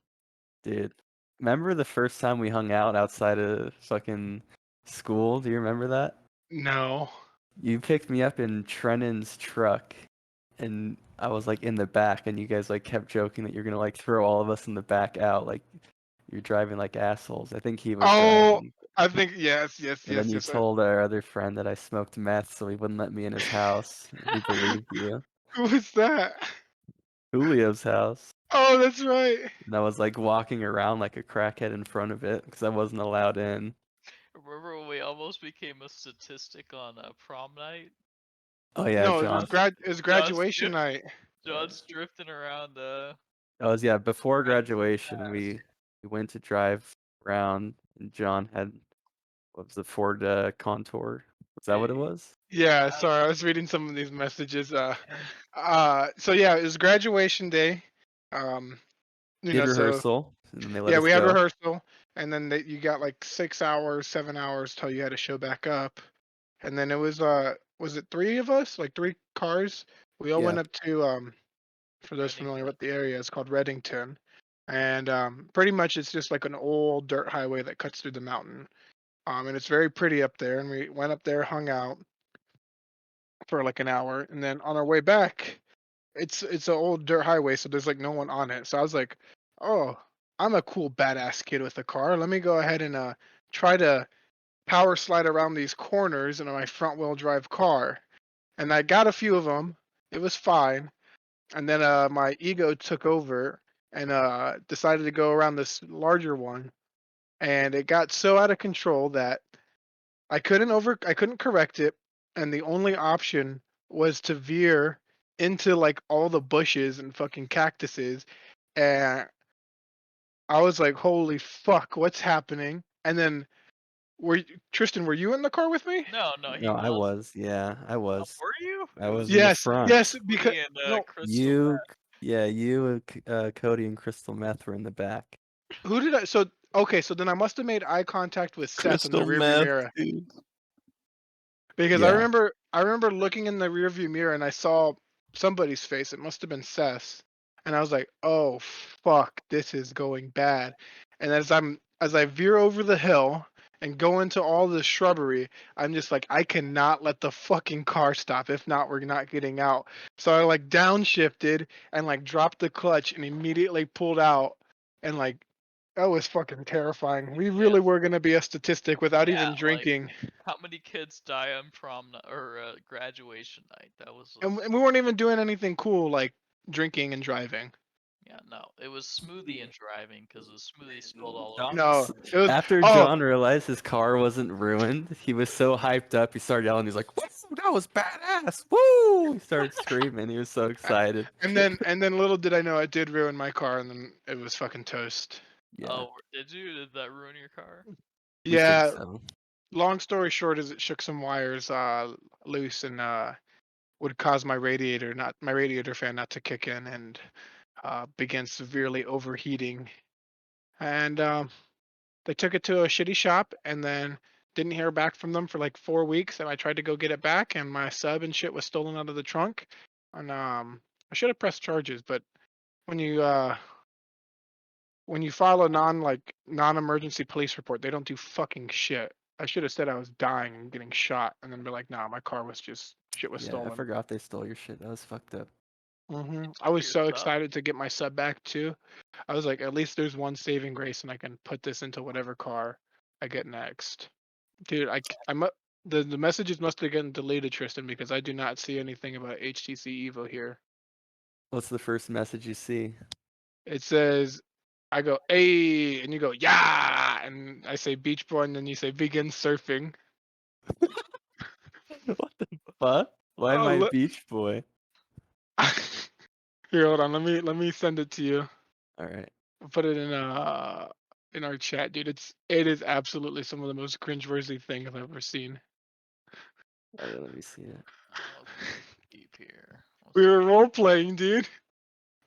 dude? Remember the first time we hung out outside of fucking school? Do you remember that? No. You picked me up in Trennan's truck, and I was like in the back, and you guys like kept joking that you're gonna like throw all of us in the back out, like you're driving like assholes. I think he was Oh, driving. I think yes. And then you told our other friend that I smoked meth, so he wouldn't let me in his house. We believed you. Who was that? Julio's house. Oh, that's right. And I was like walking around like a crackhead in front of it because I wasn't allowed in. Remember when we almost became a statistic on prom night? Oh yeah, No, John. it was graduation night. John's drifting around. That was before graduation. We went to drive around, and John had what was the Ford Contour? Was that what it was? Yeah, sorry, I was reading some of these messages. So yeah, it was graduation day. Did So rehearsal, and then they let yeah, us we had go. rehearsal, and then you got like 6 hours, 7 hours till you had to show back up, and then it was it 3 of us, like 3 cars? We all Yeah. went up to for those familiar with the area, it's called Reddington, and pretty much it's just like an old dirt highway that cuts through the mountain, and it's very pretty up there, and we went up there, hung out for like an hour, and then on our way back, it's an old dirt highway, so there's like no one on it. So I was like, oh, I'm a cool badass kid with a car. Let me go ahead and try to power slide around these corners in my front wheel drive car. And I got a few of them. It was fine. And then my ego took over and decided to go around this larger one. And it got so out of control that I couldn't correct it, and the only option was to veer into like all the bushes and fucking cactuses, and I was like, "Holy fuck, what's happening?" And then Tristan, were you in the car with me? No, he No, was. I was. Yeah, I was. Were you? I was in the front. Yes, because Me and no, Crystal. You, Cody, and Crystal Meth were in the back. who did I? So okay, so then I must have made eye contact with Seth in the Crystal rearview meth, mirror. dude. Because Yeah. I remember looking in the rearview mirror and I saw somebody's face. It must have been Seth's. And I was like, "Oh fuck, this is going bad." And as I veer over the hill and go into all the shrubbery, I'm just like, I cannot let the fucking car stop. If not, we're not getting out. So I like downshifted and like dropped the clutch and immediately pulled out, and like that was fucking terrifying. We really were gonna be a statistic without even drinking. How many kids die on prom or graduation night? That was. And we weren't even doing anything cool like drinking and driving. Yeah, no, it was smoothie and driving because the smoothie spilled all over. No, it was After John realized his car wasn't ruined, he was so hyped up. He started yelling. He's like, "Woo, that was badass! Woo!" He started screaming. He was so excited. And then little did I know it did ruin my car, and then it was fucking toast. Yeah. Oh, did you? Did that ruin your car? We think Yeah. so. Long story short is it shook some wires loose and would cause my radiator fan not to kick in and began severely overheating. And they took it to a shitty shop and then didn't hear back from them for like 4 weeks. And I tried to go get it back, and my sub and shit was stolen out of the trunk. And I should have pressed charges, but when you file a non-emergency police report, they don't do fucking shit. I should have said I was dying and getting shot, and then be like, "Nah, my car was just shit was stolen." I forgot they stole your shit. That was fucked up. I was so Your sub? excited to get my sub back too. I was like, at least there's one saving grace, and I can put this into whatever car I get next. Dude, the messages must have gotten deleted, Tristan, because I do not see anything about HTC Evo here. What's the first message you see? It says, I go, "Hey," and you go, "Yeah," and I say Beach Boy, and then you say begin surfing. What the fuck? Why am Oh, I look. Beach Boy? Here, hold on. Let me send it to you. All right. I'll put it in our chat, dude. It is absolutely some of the most cringeworthy things I've ever seen. All right, let me see it. Deep here. We were role playing, dude.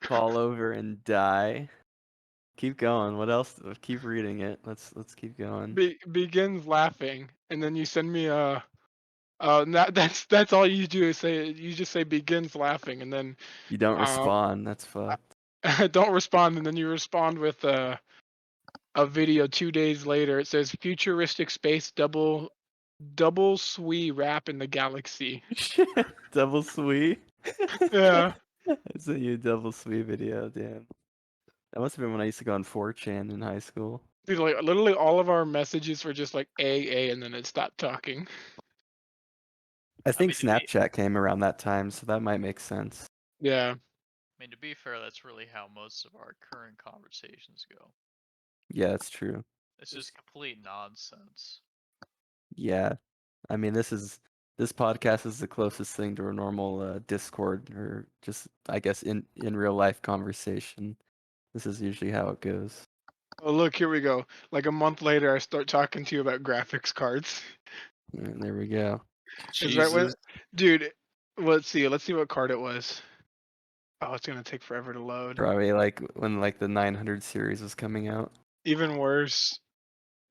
Fall over and die. Keep going. What else? Keep reading it. Let's keep going. Begins laughing, and then you send me that's all you do is you just say begins laughing, and then You don't respond. That's fucked. don't respond, and then you respond with a video 2 days later. It says futuristic space double swee rap in the galaxy. Shit. Double sweet. Yeah. I sent you a double sweet video, damn. That must have been when I used to go on 4chan in high school. Dude, like literally all of our messages were just like A, and then it stopped talking. I think mean, to be- Snapchat came around that time, so that might make sense. Yeah. I mean, to be fair, that's really how most of our current conversations go. Yeah, that's true. It's just complete nonsense. Yeah. I mean, this podcast is the closest thing to a normal Discord or just, I guess, in real life conversation. This is usually how it goes. Oh, look, here we go. Like a month later, I start talking to you about graphics cards. And there we go. Is right when, Jesus. dude. Let's see what card it was. Oh, it's gonna take forever to load. Probably like when like the 900 series was coming out. Even worse,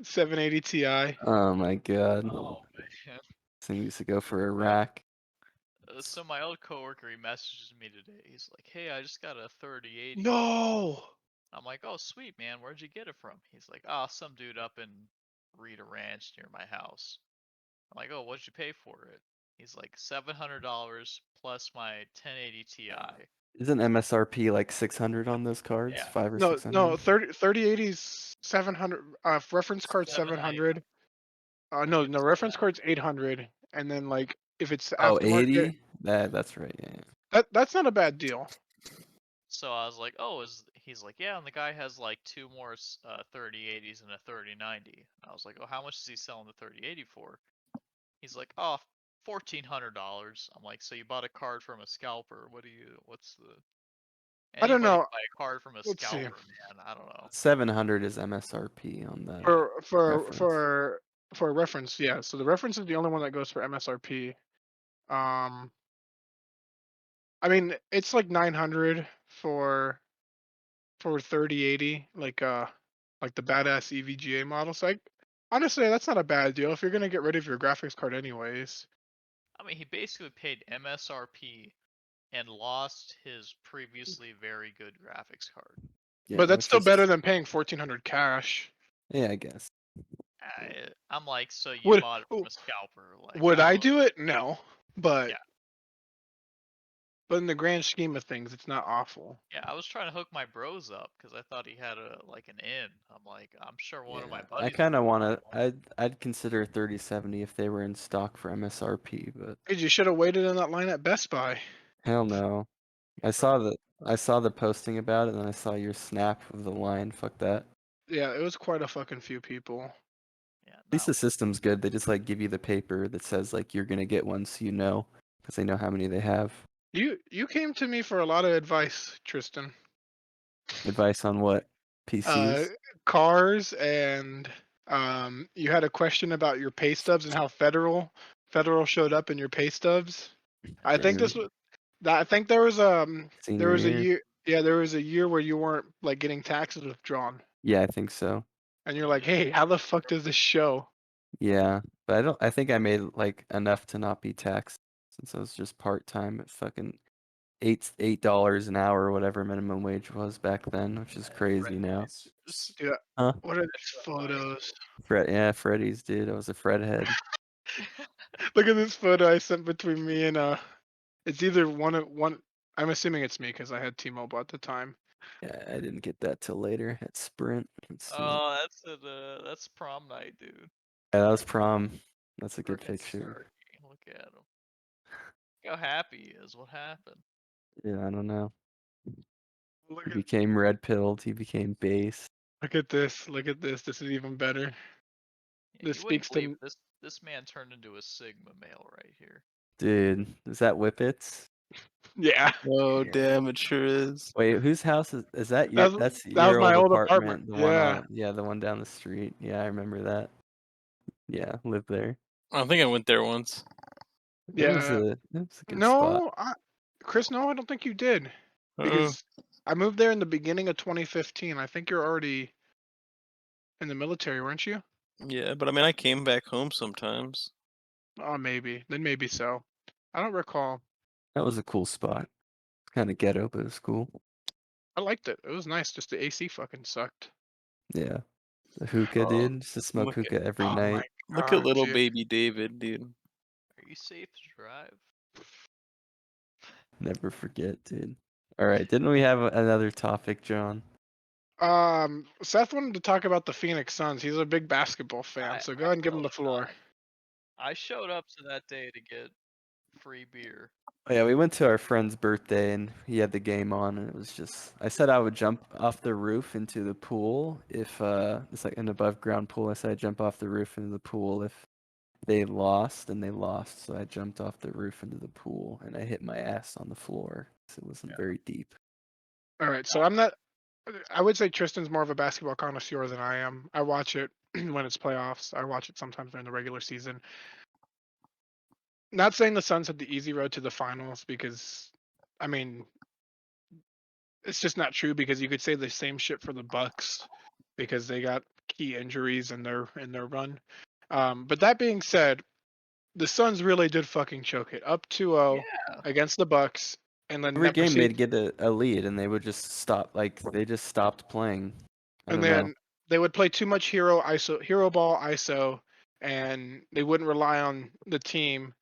780 Ti. Oh my god. Oh man. This thing used to go for a rack. So my old coworker, he messages me today. He's like, "Hey, I just got a 3080." No. I'm like, "Oh, sweet, man. Where'd you get it from?" He's like, "Oh, some dude up in Rita Ranch near my house." I'm like, "Oh, what'd you pay for it?" He's like, $700 plus my 1080 Ti. Isn't MSRP like 600 on those cards? Yeah. 5 or No, 600? 3080's 700. Reference card 700. No, reference card's 800, and then like if it's Oh, aftermarket, 80? That's right, yeah. that's not a bad deal. So I was like, "Oh, he's like, yeah, and the guy has like two more 3080s and a 3090." And I was like, "Oh, how much is he selling the 3080 for?" He's like, "Oh, $1,400." I'm like, "So you bought a card from a scalper? What's the I don't anybody know. can buy a card from a Let's see. scalper, man? I don't know." 700 is MSRP on the For reference. for reference, yeah. So the reference is the only one that goes for MSRP. I mean, it's like 900 for 3080, like the badass EVGA model. So honestly, that's not a bad deal if you're gonna get rid of your graphics card anyways. I mean, he basically paid MSRP and lost his previously very good graphics card. Yeah, But that's it's still just, better than paying 1400 cash. yeah, I guess. I'm like, so you Would bought it from a scalper? Like, would I I don't. do it? No, but Yeah. but in the grand scheme of things, it's not awful. Yeah, I was trying to hook my bros up because I thought he had an in. I'm like, I'm sure one of my Yeah, buddies. I kind of want to. I'd consider 3070 if they were in stock for MSRP, but Dude, you should have waited in that line at Best Buy. hell no. I saw the posting about it, and then I saw your snap of the line. Fuck that. Yeah, it was quite a fucking few people. Yeah, At least the system's good. They just like give you the paper that says like you're gonna get one, so you know, because they know how many they have. You came to me for a lot of advice, Tristan. Advice on what? Uh, PCs? cars and you had a question about your pay stubs and how federal showed up in your pay stubs. I think this was I think there was Senior a year? year, yeah, there was a year where you weren't like getting taxes withdrawn, Yeah, I think so. and you're like, hey, how the fuck does this show? Yeah, but I think I made like enough to not be taxed since I was just part time at fucking $8 an hour or whatever minimum wage was back then, which is crazy now. Dude, Huh? what are these photos? Freddy's, dude. I was a Fred head. Look at this photo I sent between me and it's either one. I'm assuming it's me because I had T-Mobile at the time. Yeah, I didn't get that till later at Sprint. Let's see. Oh, that's prom night, dude. Yeah, that was prom. That's a good Frickin' picture. Sergey, look at him. Look how happy he is. What happened? Yeah, I don't know. Look He at became red pilled. He became base. look at this. Look at this. This is even better. Yeah, This you wouldn't speaks believe to this man turned into a Sigma male right here. Dude, is that Whippets? yeah. Oh Yeah. damn, it sure is. Wait, whose house is that? Your that's That was your my old old apartment. The one Yeah. on the one down the street. Yeah, I remember that. Yeah, lived there. I think I went there once. It was Yeah. a good spot. No, Chris, no, I don't think you did Uh, because I moved there in the beginning of 2015. I think you're already in the military, weren't you? yeah, but I mean, I came back home sometimes. Oh, maybe. Then maybe so. I don't recall. That was a cool spot. Kind of ghetto, but it was cool. I liked it. It was nice. Just the AC fucking sucked. Yeah. The hookah, Oh, dude. Just to smoke look at- hookah every Oh night. my Look at god, little dude. baby David, dude. Are you safe to drive? Never forget, dude. All right, didn't we have another topic, John? Seth wanted to talk about the Phoenix Suns. He's a big basketball fan, so go ahead and give him the floor. I showed up to that day to get free beer. Oh, yeah, we went to our friend's birthday and he had the game on, and it was just. I said I would jump off the roof into the pool if it's like an above ground pool. I said I'd jump off the roof into the pool if they lost, and they lost. So I jumped off the roof into the pool and I hit my ass on the floor. So it wasn't very deep. All right, so I'm not. I would say Tristan's more of a basketball connoisseur than I am. I watch it when it's playoffs. I watch it sometimes during the regular season. Not saying the Suns had the easy road to the finals because, I mean, it's just not true because you could say the same shit for the Bucks because they got key injuries in their run. But that being said, the Suns really did fucking choke it up 2-0 against the Bucks, and then Every that game they'd proceed, get a lead and they would just stop. Like they just stopped playing. I and don't know. then they would play too much hero ball ISO, and they wouldn't rely on the team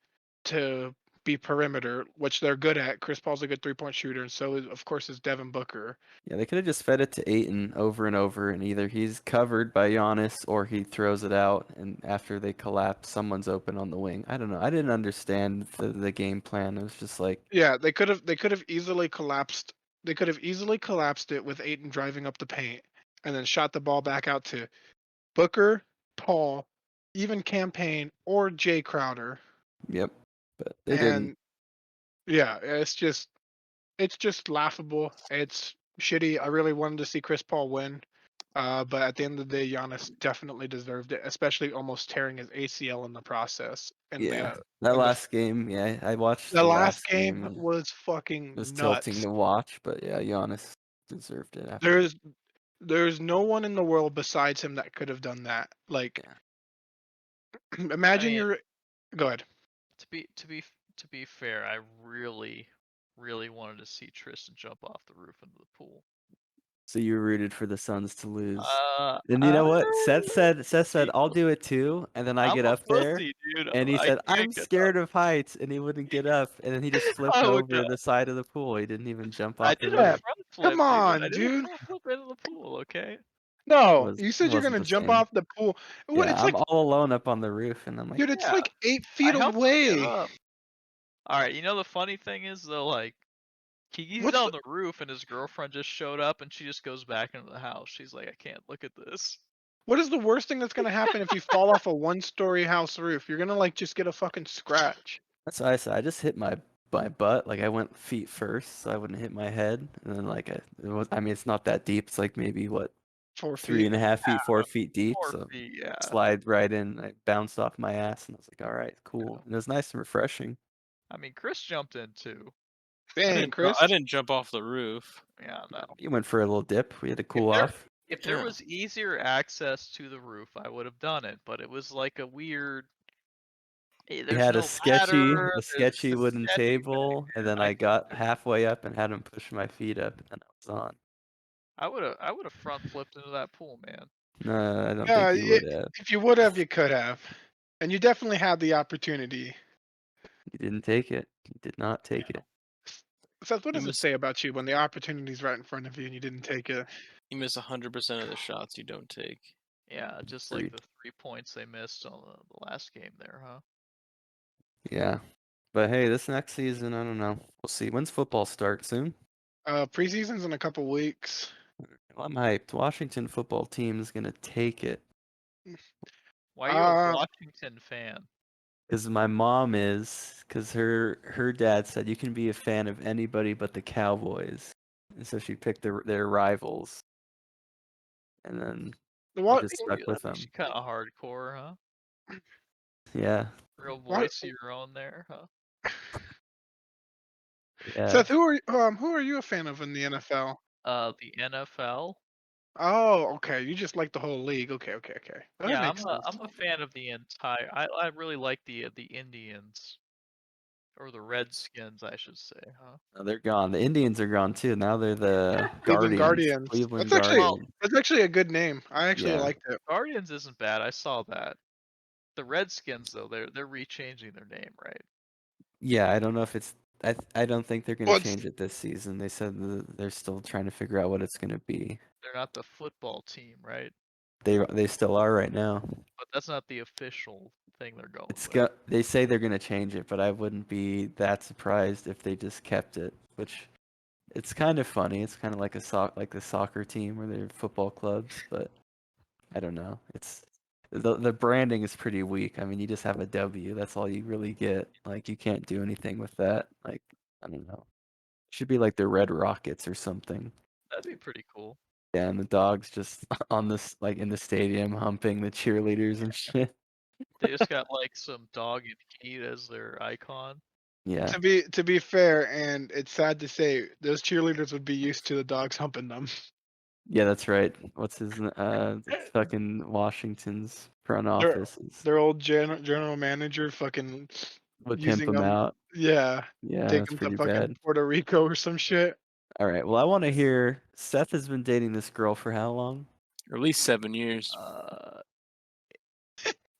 to be perimeter, which they're good at. Chris Paul's a good 3-point shooter, and so of course is Devin Booker. Yeah, they could have just fed it to Ayton over and over, and either he's covered by Giannis or he throws it out, and after they collapse, someone's open on the wing. I don't know. I didn't understand the game plan. It was just like, Yeah, they could have easily collapsed. They could have easily collapsed it with Ayton driving up the paint, and then shot the ball back out to Booker, Paul, even Campaign or Jay Crowder. yep, but they didn't. And yeah, it's just laughable. It's shitty. I really wanted to see Chris Paul win. But at the end of the day, Giannis definitely deserved it, especially almost tearing his ACL in the process. And Yeah, that last game, yeah, I watched the the last last game game. was It fucking was tilting nuts. to watch, but yeah, Giannis deserved it after. There's no one in the world besides him that could have done that. Like, Yeah. imagine mean, go ahead. To be fair, I really wanted to see Tristan jump off the roof into the pool. So you rooted for the Suns to lose. Uh, And you know what? I- Seth said, I'll do it too. And then I I'm get a up there pussy, dude. and he I said, can't I'm get scared up. of heights. And he wouldn't get up. And then he just flipped I would over the side of the pool. He didn't even jump I off the did a roof. front flip, Come dude. I on, did a dude. front flip into the pool, okay? No, you said you're Wasn't gonna the jump same. off the pool. What? Yeah, It's I'm like, all alone up on the roof. And I'm like, dude, it's Yeah. like 8 I feet helped him get away. up. Alright, you know the funny thing is though, like, he's What's on the roof and his girlfriend just showed up and she just goes back into the house. She's like, I can't look at this. What is the worst thing that's gonna happen if you fall off a 1-story house roof? You're gonna like just get a fucking scratch. that's what I said. I just hit my butt. Like I went feet first, so I wouldn't hit my head. And then I mean, it's not that deep. It's like maybe what, 4 feet. 3.5 feet, 4 feet deep. 4 So feet, yeah. slide right in. I bounced off my ass, and I was like, all right, cool. And it was nice and refreshing. I mean, Chris jumped in too. Dang, Chris. I didn't jump off the roof. Yeah, no. You went for a little dip. We had to cool there- off. If there Yeah. was easier access to the roof, I would have done it. But it was like a weird. Hey, We there's had no a sketchy, ladder, a there's sketchy a wooden sketchy table, thing, and then I got halfway up and had him push my feet up, and then I was on. I would have front flipped into that pool, man. No, I don't Yeah, think you would have. if you would have, you could have, and you definitely had the opportunity. You didn't take it. You did not take it. Seth, what You does it miss- say about you when the opportunity's right in front of you and you didn't take it? You miss 100% of the shots you don't take. Yeah, just like Agreed. the 3 points they missed on the last game there, huh? Yeah. But hey, this next season, I don't know. We'll see. When's football start? Soon? Preseason's in a couple weeks. Well, I'm hyped. Washington football team is gonna take it. Why are you a Uh, Washington fan? Because my mom is. Because her dad said you can be a fan of anybody but the Cowboys, and so she picked their rivals. And then I what? just stuck with them. Kind of hardcore, huh? Yeah. Real What? voice of your own there, huh? Yeah. Seth, who are you a fan of in the NFL? The NFL. Oh, okay. You just like the whole league. Okay. That Yeah, makes sense. I'm a fan of the entire. I really like the Indians, or the Redskins, I should say, huh? No, they're gone. The Indians are gone too. Now they're the Cleveland Guardians. Cleveland That's actually Guardians. that's actually a good name. I actually Yeah. liked it. Guardians isn't bad. I saw that. The Redskins though, they're rechanging their name, right? Yeah, I don't know if it's I don't think they're gonna Well, change it this season. They said they're still trying to figure out what it's gonna be. They're not the football team, right? They still are right now. But that's not the official thing they're going It's with. they say they're gonna change it, but I wouldn't be that surprised if they just kept it. Which it's kind of funny. It's kind of like the soccer team or their football clubs, but I don't know. It's the branding is pretty weak. I mean, you just have a W. That's all you really get. Like you can't do anything with that. Like I don't know. It should be like the Red Rockets or something. That'd be pretty cool. Yeah, and the dogs just on this like in the stadium humping the cheerleaders and shit. They just got like some dog and Kate as their icon. Yeah. to be fair, and it's sad to say, those cheerleaders would be used to the dogs humping them. Yeah, that's right. What's his it's fucking Washington's front office Their old general manager fucking would pimp using him them. out. Yeah, Yeah, take that's them to pretty fucking bad. Puerto Rico or some shit. All right. Well, I want to hear Seth has been dating this girl for how long? Or at least 7 years.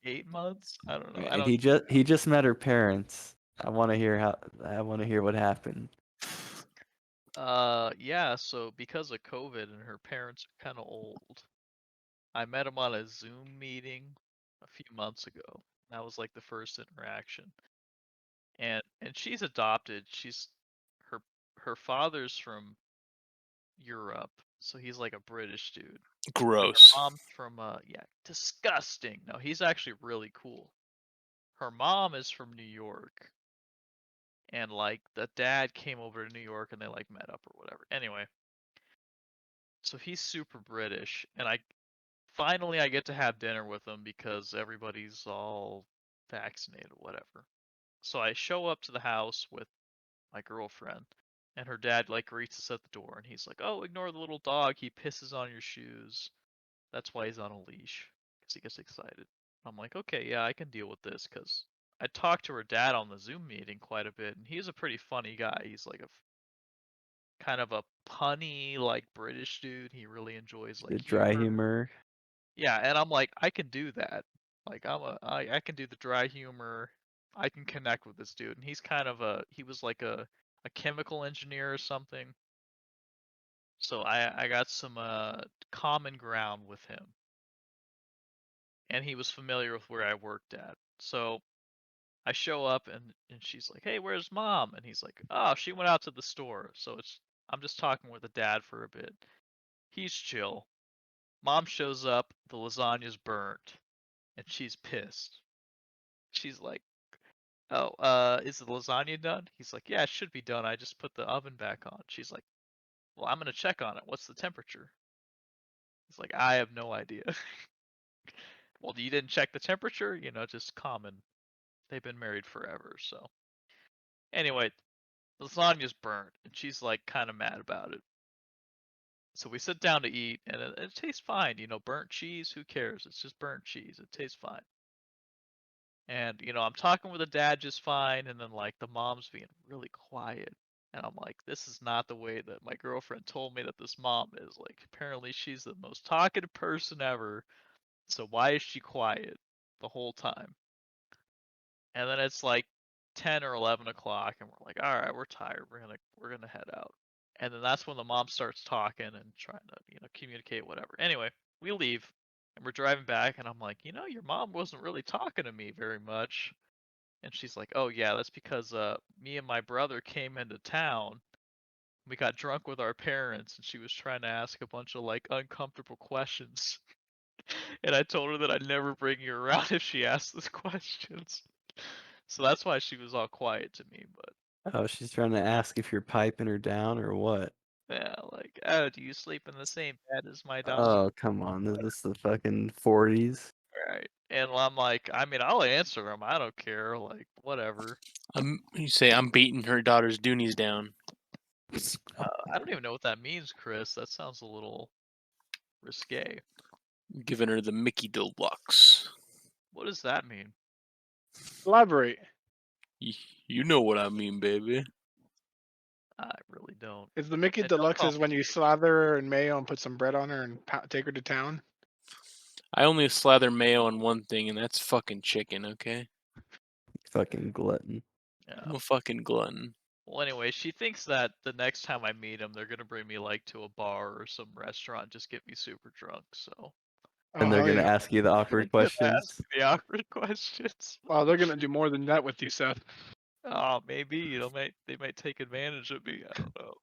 8 months? I don't know. I And don't. he just met her parents. I want to hear what happened. Yeah. So because of COVID and her parents are kind of old, I met him on a Zoom meeting a few months ago. That was like the first interaction. And she's adopted. Her her father's from Europe, so he's like a British dude. Gross. Mom's from yeah, disgusting. No, he's actually really cool. Her mom is from New York, and like the dad came over to New York and they like met up or whatever. Anyway, so he's super British, and I get to have dinner with him because everybody's all vaccinated or whatever. So I show up to the house with my girlfriend, and her dad like greets us at the door, and he's like, "Oh, ignore the little dog. He pisses on your shoes. That's why he's on a leash, because he gets excited." I'm like, "Okay, yeah, I can deal with this," because I talked to her dad on the Zoom meeting quite a bit, and he's a pretty funny guy. He's like a kind of a punny, like British dude. He really enjoys The like dry humor. humor. Yeah, and I'm like, I can do that. Like I can do the dry humor. I can connect with this dude, and he's kind of he was like a chemical engineer or something. So I got some common ground with him, and he was familiar with where I worked at. So I show up and she's like, "Hey, where's mom?" And he's like, "Oh, she went out to the store." So I'm just talking with the dad for a bit. He's chill. Mom shows up, the lasagna's burnt, and she's pissed. She's like, "Oh, is the lasagna done?" He's like, "Yeah, it should be done. I just put the oven back on." She's like, "Well, I'm gonna check on it. What's the temperature?" He's like, "I have no idea." Well, you didn't check the temperature? Just common. They've been married forever, so. Anyway, lasagna's burnt, and she's like kind of mad about it. So we sit down to eat, and it tastes fine. Burnt cheese, who cares? It's just burnt cheese. It tastes fine. And, I'm talking with the dad just fine, and then like the mom's being really quiet. And I'm like, this is not the way that my girlfriend told me that this mom is. Like, apparently she's the most talkative person ever. So why is she quiet the whole time? And then it's like 10 or 11 o'clock, and we're like, all right, we're tired. We're gonna head out. And then that's when the mom starts talking and trying to, communicate whatever. Anyway, we leave, and we're driving back, and I'm like, your mom wasn't really talking to me very much. And she's like, oh yeah, that's because me and my brother came into town. We got drunk with our parents, and she was trying to ask a bunch of like uncomfortable questions. And I told her that I'd never bring you around if she asked those questions. So that's why she was all quiet to me. But Oh, she's trying to ask if you're piping her down or what? yeah, like, oh, do you sleep in the same bed as my dog? Oh, come on. Is this the fucking 40s? Right. And I'm like, I mean, I'll answer them. I don't care. Like, whatever. You say I'm beating her daughter's doonies down. I don't even know what that means, Chris. That sounds a little risque. Giving her the Mickey Deluxe. What does that mean? Elaborate. You know what I mean, baby. I really don't. Is the Mickey And don't Deluxe call is me when you slather her in mayo and put some bread on her and take her to town? I only slather mayo on one thing, and that's fucking chicken, okay? Fucking glutton. Yeah. I'm a fucking glutton. Well, anyway, she thinks that the next time I meet them, they're gonna bring me like to a bar or some restaurant, just get me super drunk. So Oh, And they're hell gonna yeah. ask you the awkward they're gonna ask questions. me the awkward questions. Wow, they're gonna do more than that with you, Seth. Oh, maybe they might take advantage of me. I don't know.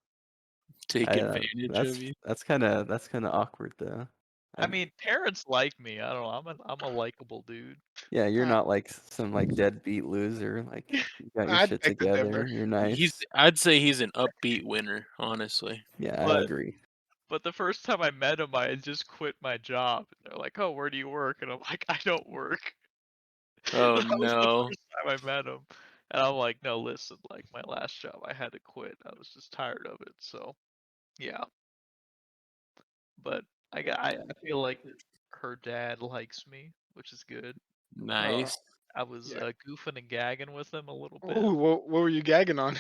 Take I, advantage of you. that's kind of awkward though. I mean, parents like me. I don't know. I'm a likable dude. Yeah, you're Uh, not like some like deadbeat loser. Like you got your I'd shit take the together. Denver. You're nice. I'd say he's an upbeat winner, honestly. Yeah, I But agree. but the first time I met him, I had just quit my job. And they're like, "Oh, where do you work?" And I'm like, "I don't work." Oh That was the no. first time I met him. And I'm like, "No, listen, like my last job, I had to quit. I was just tired of it." So, yeah. But I feel like her dad likes me, which is good. Nice. I was Yeah. goofing and gagging with him a little bit. Ooh, what were you gagging on?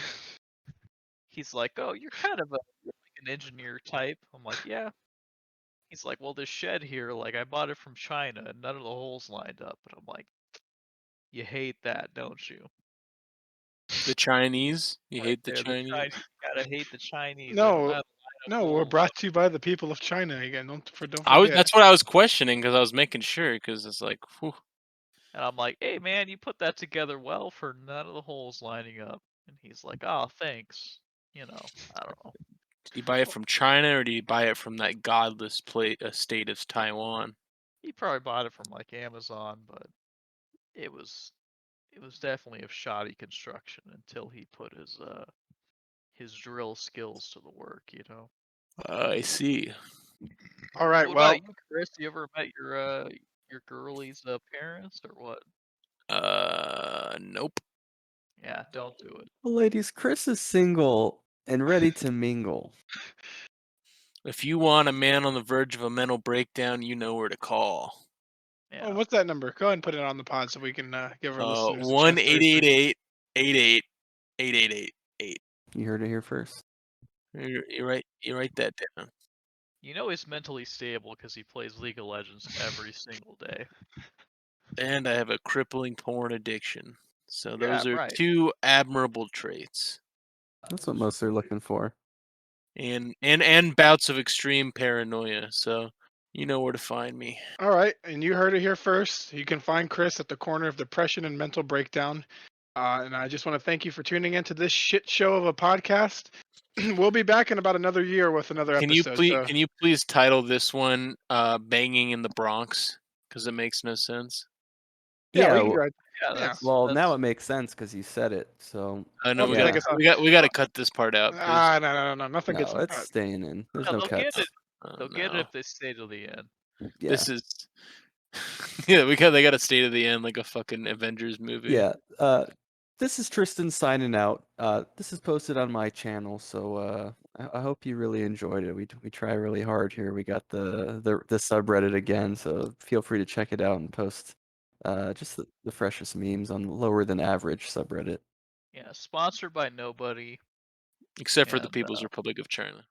He's like, "Oh, you're kind of you're like an engineer type." I'm like, "Yeah." He's like, "Well, this shed here, like I bought it from China and none of the holes lined up." And I'm like, "You hate that, don't you?" The Chinese? You Right hate the there, the Chinese? Chinese. You gotta hate the Chinese. They don't know No, how to line up no, we're holes. brought to you by the people of China again. Don't forget. That's what I was questioning because I was making sure because it's like, whew. And I'm like, "Hey, man, you put that together well for none of the holes lining up." And he's like, "Oh, thanks." You know, I don't know. Did you buy it from China or did you buy it from that godless state of Taiwan? He probably bought it from like Amazon, but it was definitely of shoddy construction until he put his drill skills to the work, you know. I see. All right, What well, about you, Chris? You ever met your girlie's parents or what? Nope. Yeah, don't do it. Well, ladies, Chris is single and ready to mingle. If you want a man on the verge of a mental breakdown, you know where to call. Yeah. what's that number? Go ahead and put it on the pod so we can give our listeners a chance to research. 1-888-88-8888. You heard it here first. You write that down. You know he's mentally stable because he plays League of Legends every single day. And I have a crippling porn addiction. So those Yeah, are right. two admirable traits. That's what most are looking for. And bouts of extreme paranoia. So you know where to find me. All right, and you heard it here first. You can find Chris at the corner of depression and mental breakdown. And I just want to thank you for tuning into this shit show of a podcast. We'll be back in about another year with another episode. Can you please title this one "Banging in the Bronx"? Because it makes no sense. Yeah, we Yeah, can well, go ahead. Yeah, Yeah. well, now that's- it makes sense because you said it. So Oh no, Well, we I gotta guess we got to cut this part out, please. no, nothing no, gets it's cut. staying in. There's yeah, no they'll get cuts. it. Oh, They'll get it no. if they stay till the end. Yeah, This is yeah. They got to stay to the end like a fucking Avengers movie. yeah. This is Tristan signing out. This is posted on my channel, so I hope you really enjoyed it. We try really hard here. We got the subreddit again, so feel free to check it out and post just the freshest memes on Lower Than Average subreddit. Yeah, sponsored by nobody. Except for the And People's Republic of China.